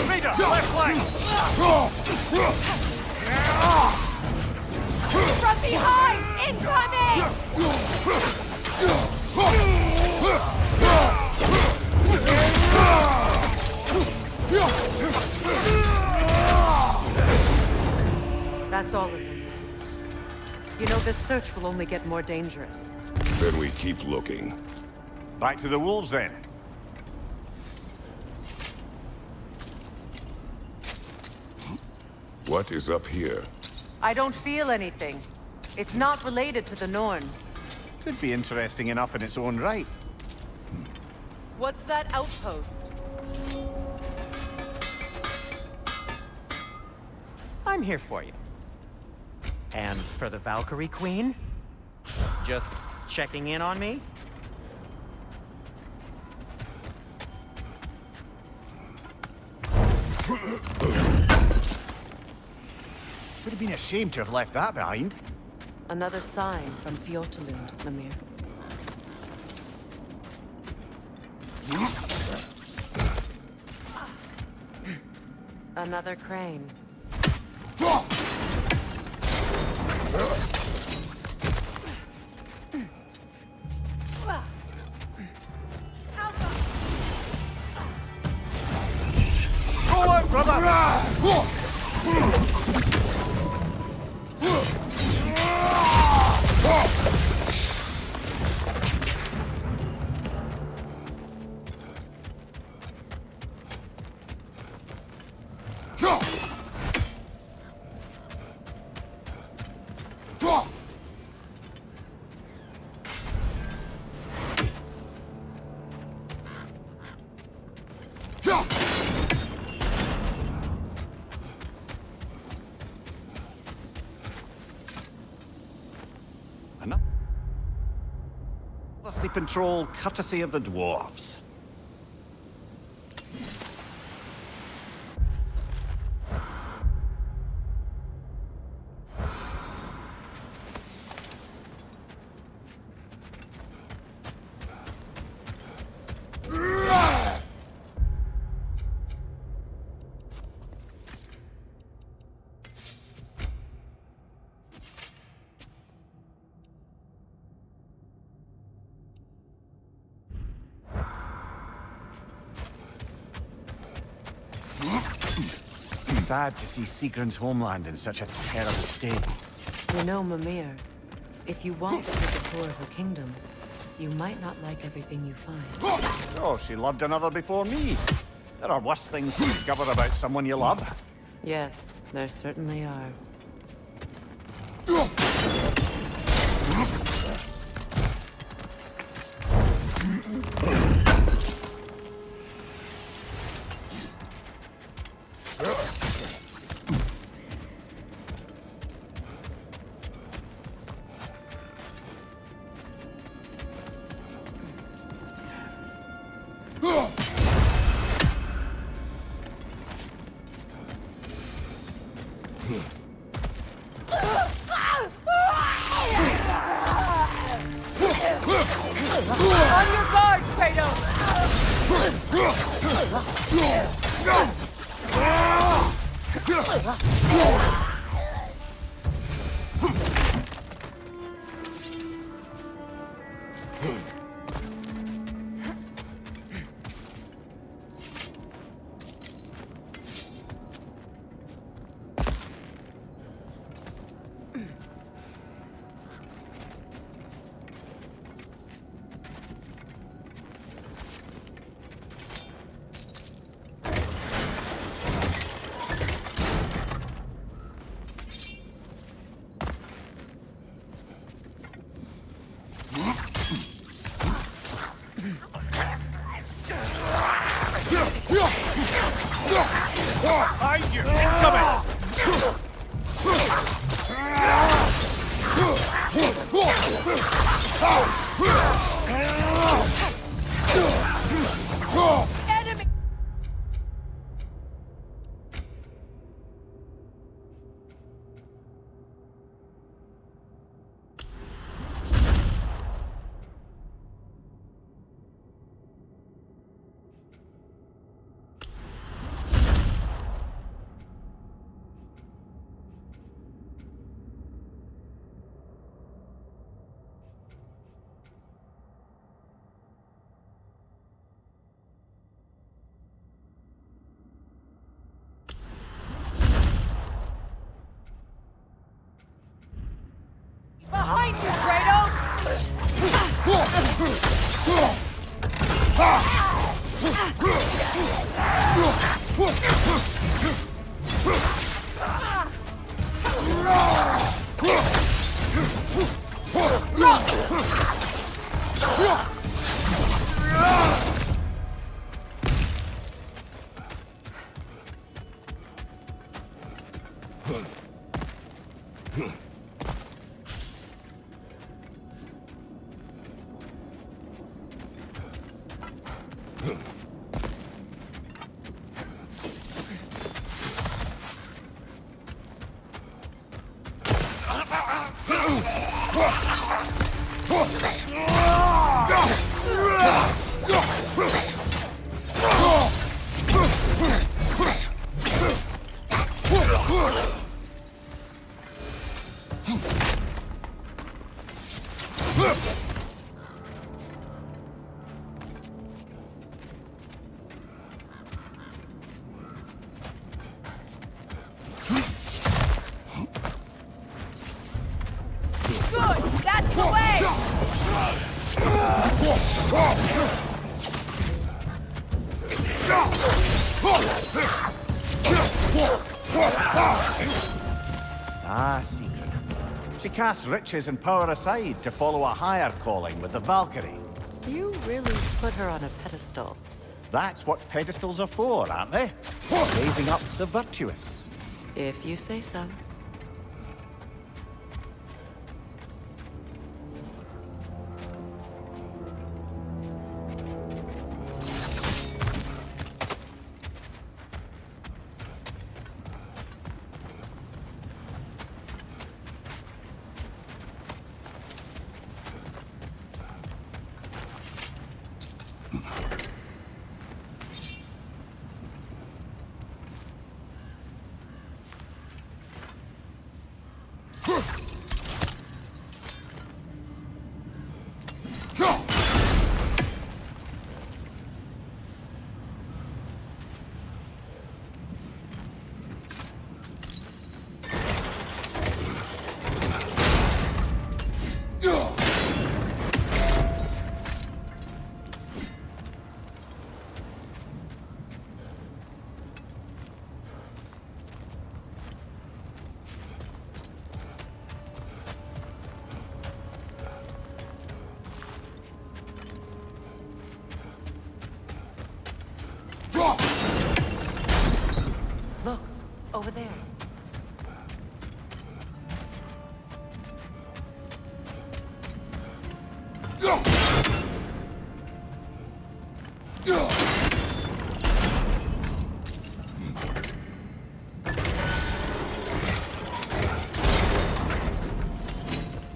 Raider, left flank! From behind! Incoming! That's all of them. You know, this search will only get more dangerous. Then we keep looking. Back to the wolves, then. What is up here? I don't feel anything. It's not related to the Norns. Could be interesting enough in its own right. What's that outpost? I'm here for you. And for the Valkyrie Queen? Just checking in on me? Would have been a shame to have left that behind. Another sign from Fjortulund, Mimir. Another crane. Roll out, brother! Another sleep control, courtesy of the dwarves. Sad to see Sigrun's homeland in such a terrible state. You know, Mimir, if you want to take a tour of her kingdom, you might not like everything you find. Oh, she loved another before me. There are worse things to discover about someone you love. Yes, there certainly are. On your guard, Kratos! Behind you! Incoming! Enemy! Behind you, Kratos! Good! That's the way! Ah, secret. She casts riches and power aside to follow a higher calling with the Valkyrie. You really put her on a pedestal. That's what pedestals are for, aren't they? Raising up the virtuous. If you say so. Look, over there.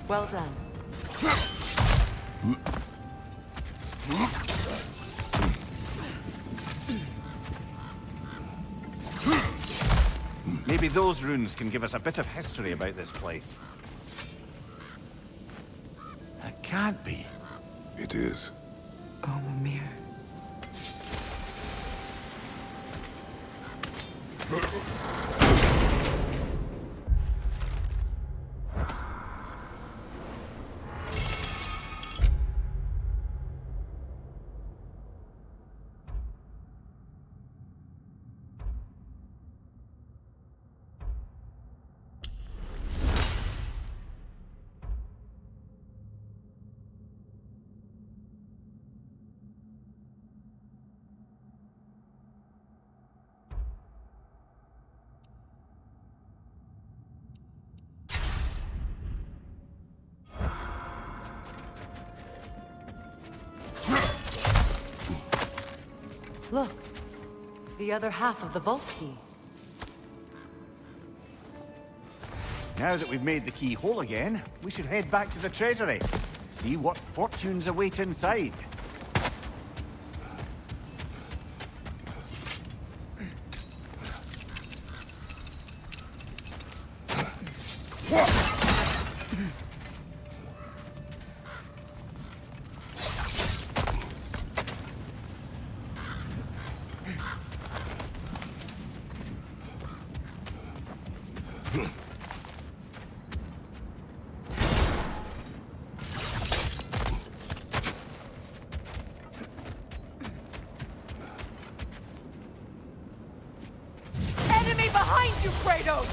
Well done. Maybe those runes can give us a bit of history about this place. It can't be. It is. Oh, Mimir. Look. The other half of the vault key. Now that we've made the key whole again, we should head back to the treasury. See what fortunes await inside. Enemy behind you, Kratos!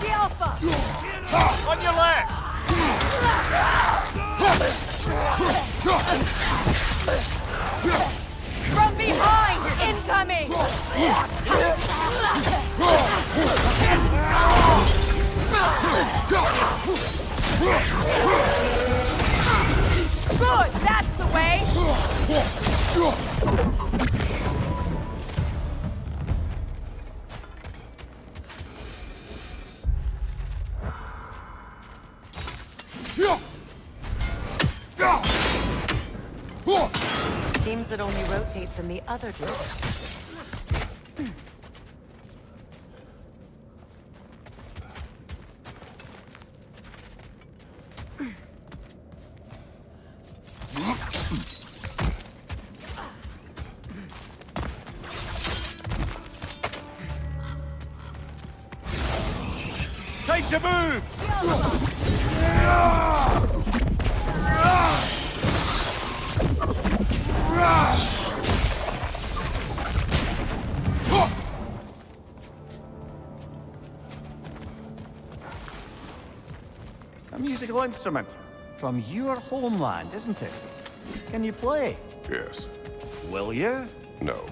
The Alpha! On your left! From behind! Incoming! Good! That's the way! Seems it only rotates in the other direction. Time to move! A musical instrument from your homeland, isn't it? Can you play? Yes. Will you? No.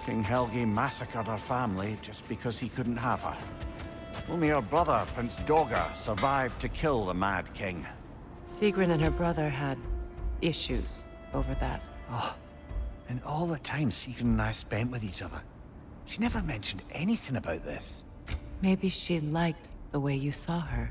King Helgi massacred her family just because he couldn't have her. Only her brother, Prince Dogger, survived to kill the Mad King. Sigrun and her brother had issues over that. And all the time Sigrun and I spent with each other, she never mentioned anything about this. Maybe she liked the way you saw her.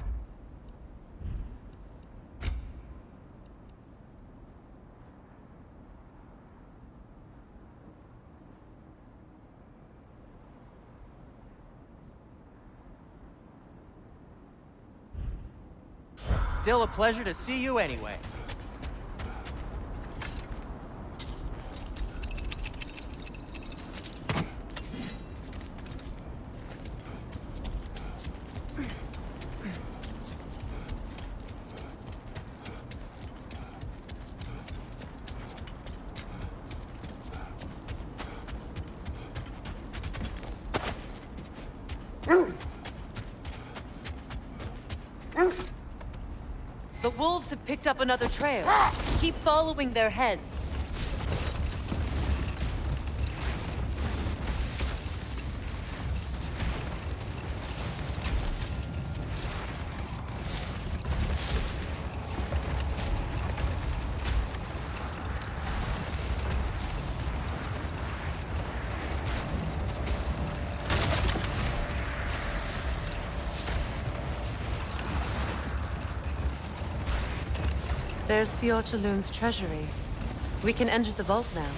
Still a pleasure to see you anyway. The wolves have picked up another trail. Keep following their heads. There's Fjortulun's treasury. We can enter the vault now.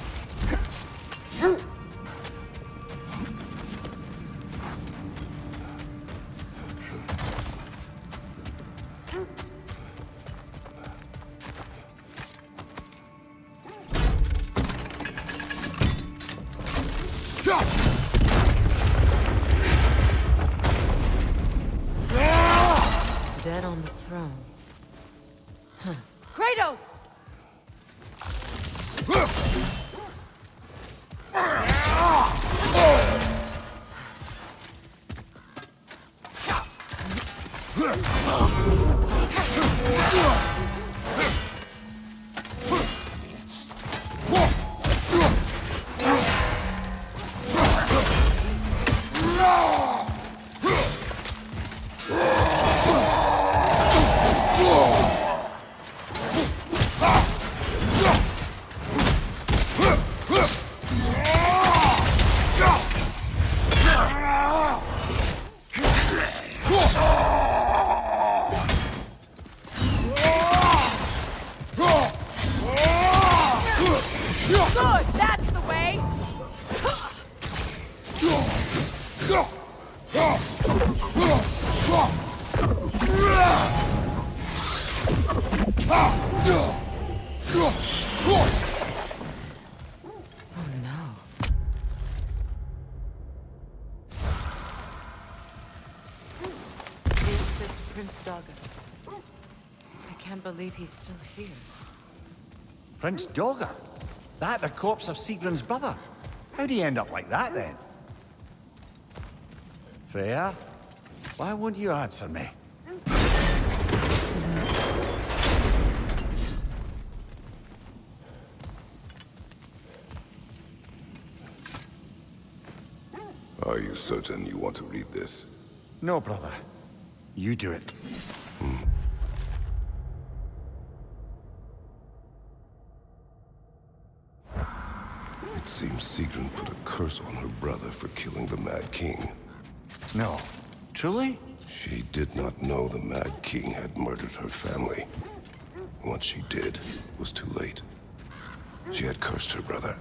Dead on the throne. Kratos! Good, that's the way! Oh no. Is this Prince Dogger? I can't believe he's still here. Prince Dogger? That the corpse of Sigrun's brother? How'd he end up like that, then? Freya? Why won't you answer me? Are you certain you want to read this? No, brother. You do it. It seems Sigrun put a curse on her brother for killing the Mad King. No. Truly? She did not know the Mad King had murdered her family. Once she did, it was too late. She had cursed her brother.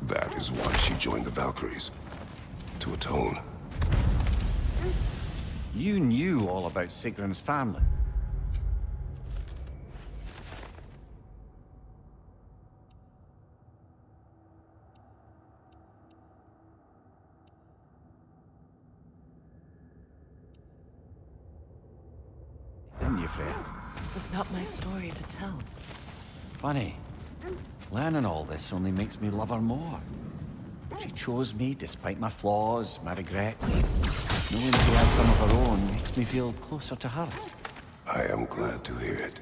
That is why she joined the Valkyries. To atone. You knew all about Sigrun's family. Didn't you, Freya? It was not my story to tell. Funny. Learning all this only makes me love her more. She chose me despite my flaws, my regrets. Knowing she has some of her own makes me feel closer to her. I am glad to hear it.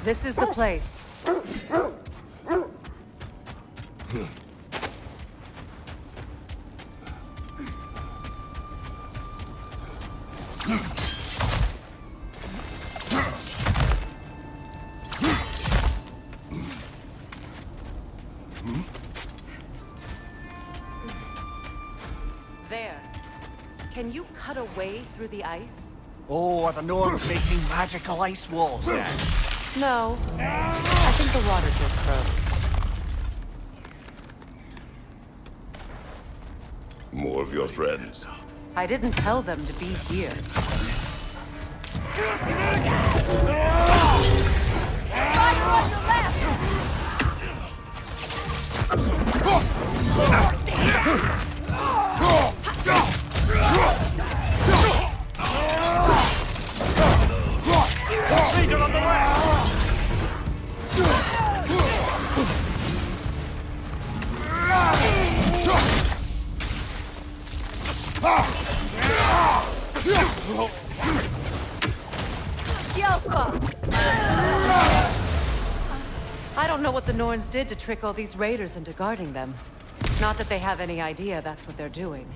This is the place. There. Can you cut a way through the ice? Oh, are the Norns making magical ice walls then? No. I think the water just froze. More of your friends. I didn't tell them to be here. Fire on your left! Leader on the left! I don't know what the Norns did to trick all these raiders into guarding them. Not that they have any idea that's what they're doing.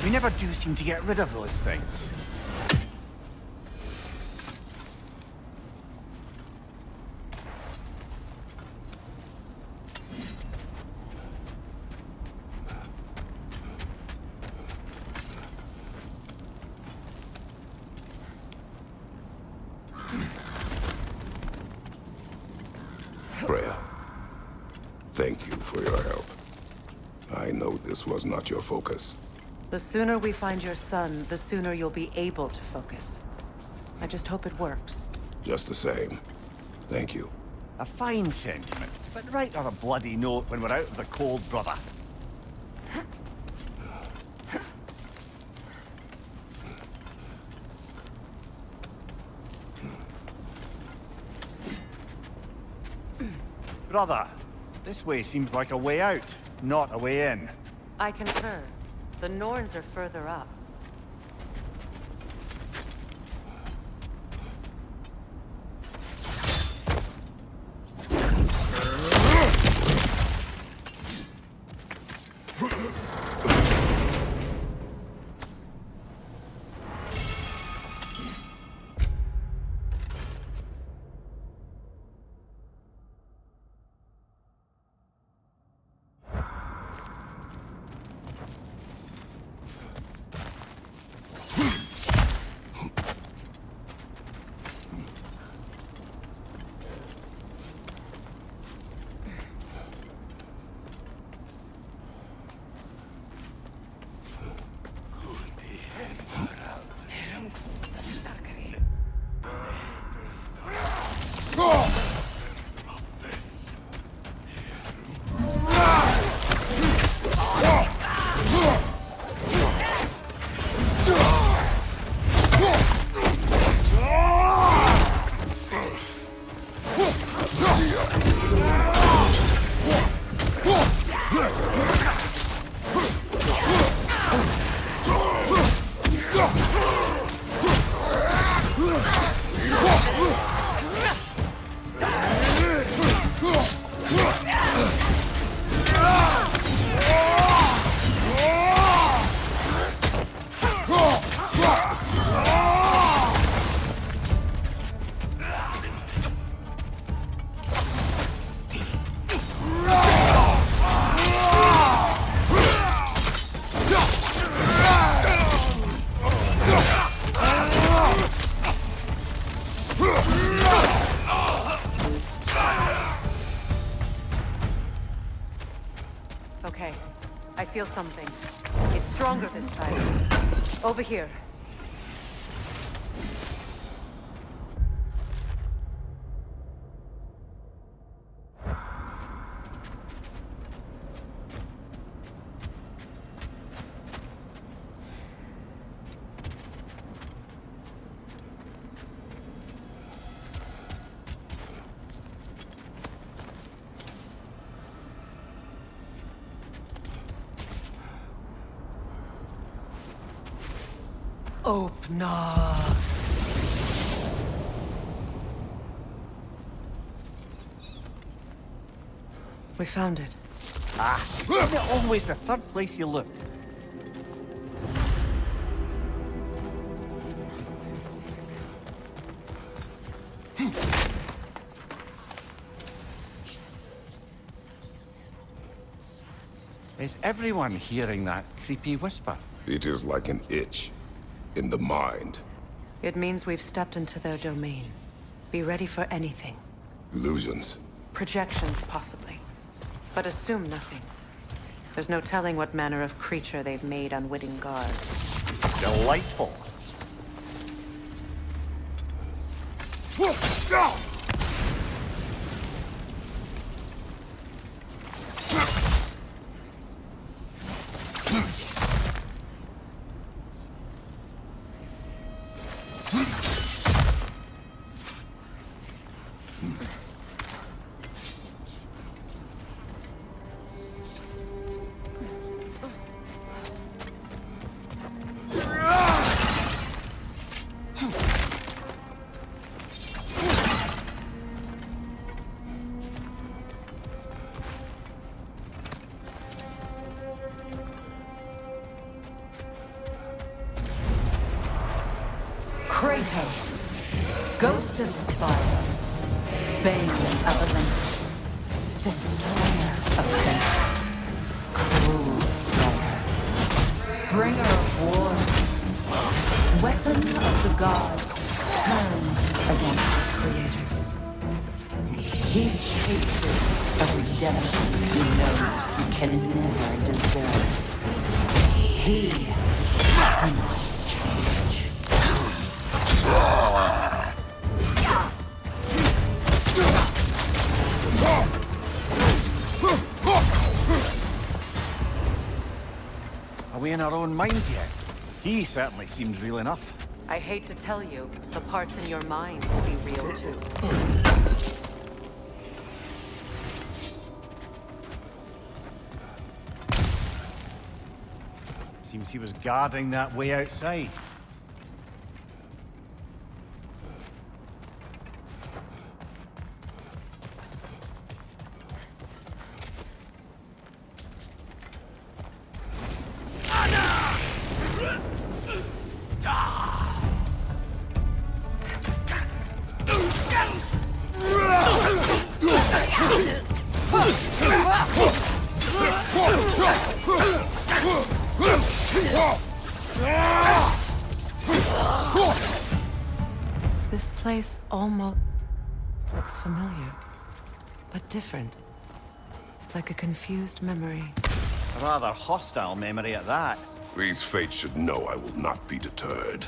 We never do seem to get rid of those things. Freya, thank you for your help. I know this was not your focus. The sooner we find your son, the sooner you'll be able to focus. I just hope it works. Just the same. Thank you. A fine sentiment, but write on a bloody note when we're out of the cold, brother. Brother, this way seems like a way out, not a way in. I concur. The Norns are further up. I feel something. It's stronger this time. Over here. Open up. We found it. Ah, isn't it always the third place you look? Is everyone hearing that creepy whisper? It is like an itch in the mind. It means we've stepped into their domain. Be ready for anything. Illusions. Projections, possibly. But assume nothing. There's no telling what manner of creature they've made unwitting guards. Delightful. Kratos, Ghost of Sparta, Bane of Olympus, Destroyer of Fate, Cruel Striker, Bringer of War, Weapon of the Gods, turned against his creators. He chases a redemption he knows he can never deserve. He cannot change. Are we in our own minds yet? He certainly seemed real enough. I hate to tell you, the parts in your mind will be real too. Seems he was guarding that way outside. This place almost looks familiar, but different. Like a confused memory. A rather hostile memory at that. These fates should know I will not be deterred.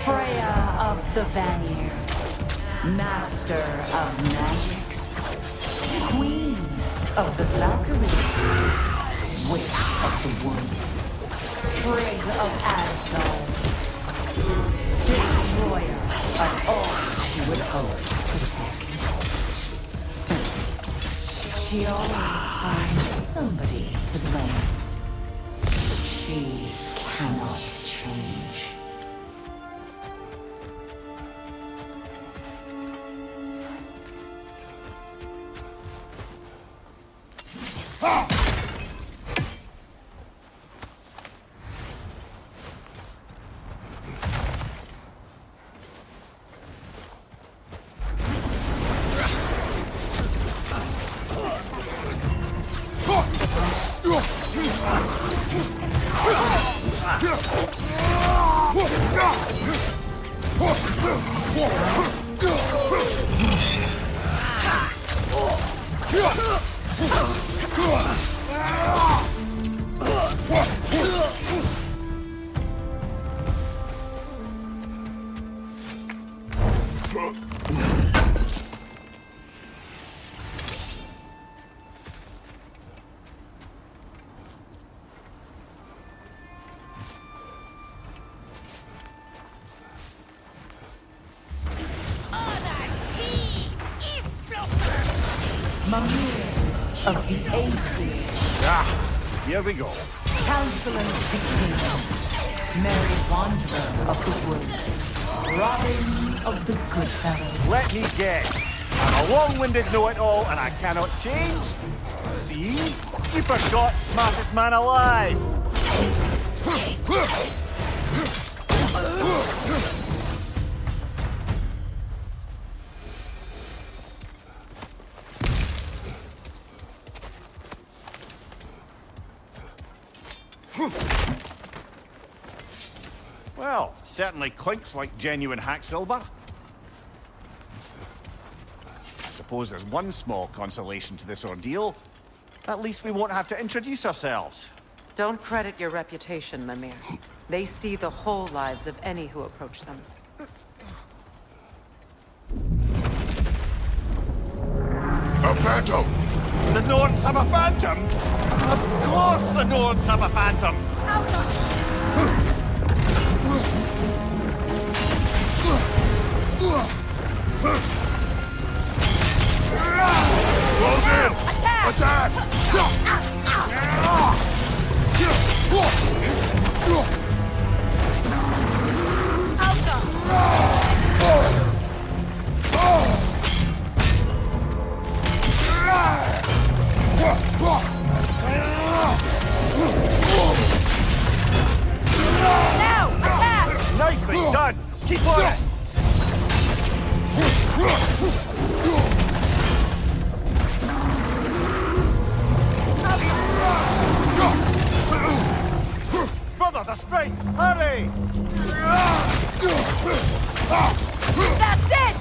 Freya of the Vanir, Master of Magics, Queen of the Valkyries, Witch of the Woods, Frigg of Asgard, Destroyer of all she would hope to protect. She always finds somebody to blame. She cannot change. Mimir of the AC, Here we go. Counselor to Kings, Merry Wanderer of the Woods, Robin of the Goodfellows. Let me guess. I'm a long-winded know-it-all and I cannot change? See? You forgot smartest man alive! Well, certainly clinks like genuine hack silver. I suppose there's one small consolation to this ordeal. At least we won't have to introduce ourselves. Don't credit your reputation, Mimir. They see the whole lives of any who approach them. A phantom! The Norns have a phantom? Of course the Norns have a phantom! Close in! Attack! Nicely done! Keep on it! Brother, the springs! Hurry! That's it!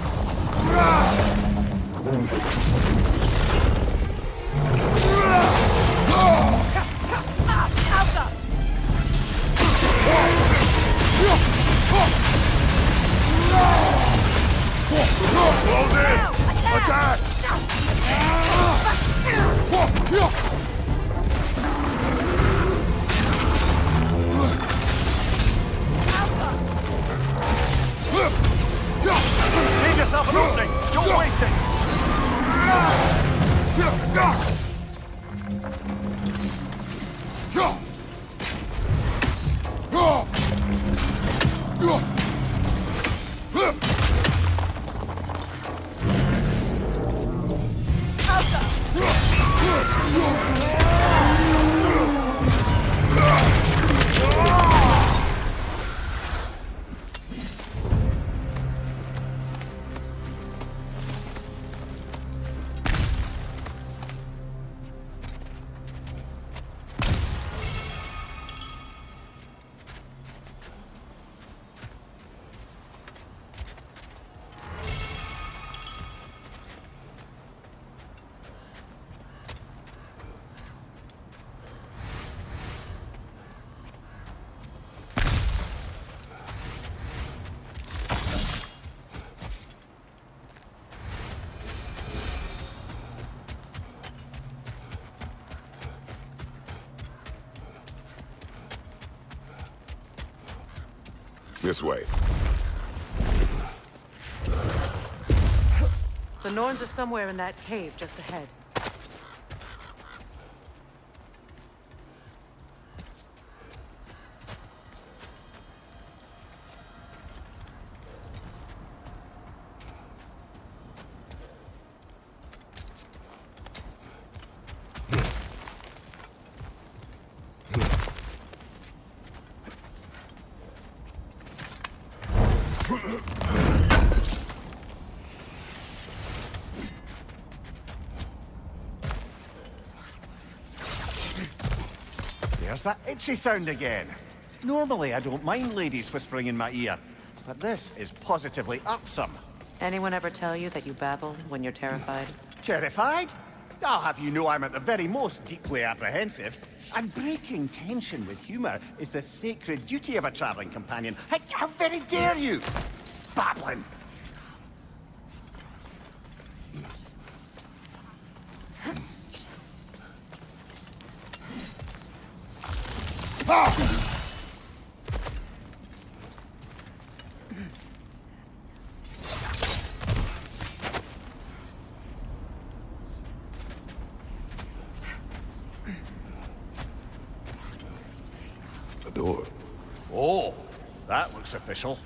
Alpha! Close in! Attack! Leave yourself an opening! Don't waste it! This way. The Norns are somewhere in that cave just ahead. There's that itchy sound again. Normally, I don't mind ladies whispering in my ear. But this is positively irksome. Anyone ever tell you that you babble when you're terrified? Terrified? I'll have you know I'm at the very most deeply apprehensive. And breaking tension with humor is the sacred duty of a traveling companion. How very dare you! Babbling! A door. Oh, that looks official.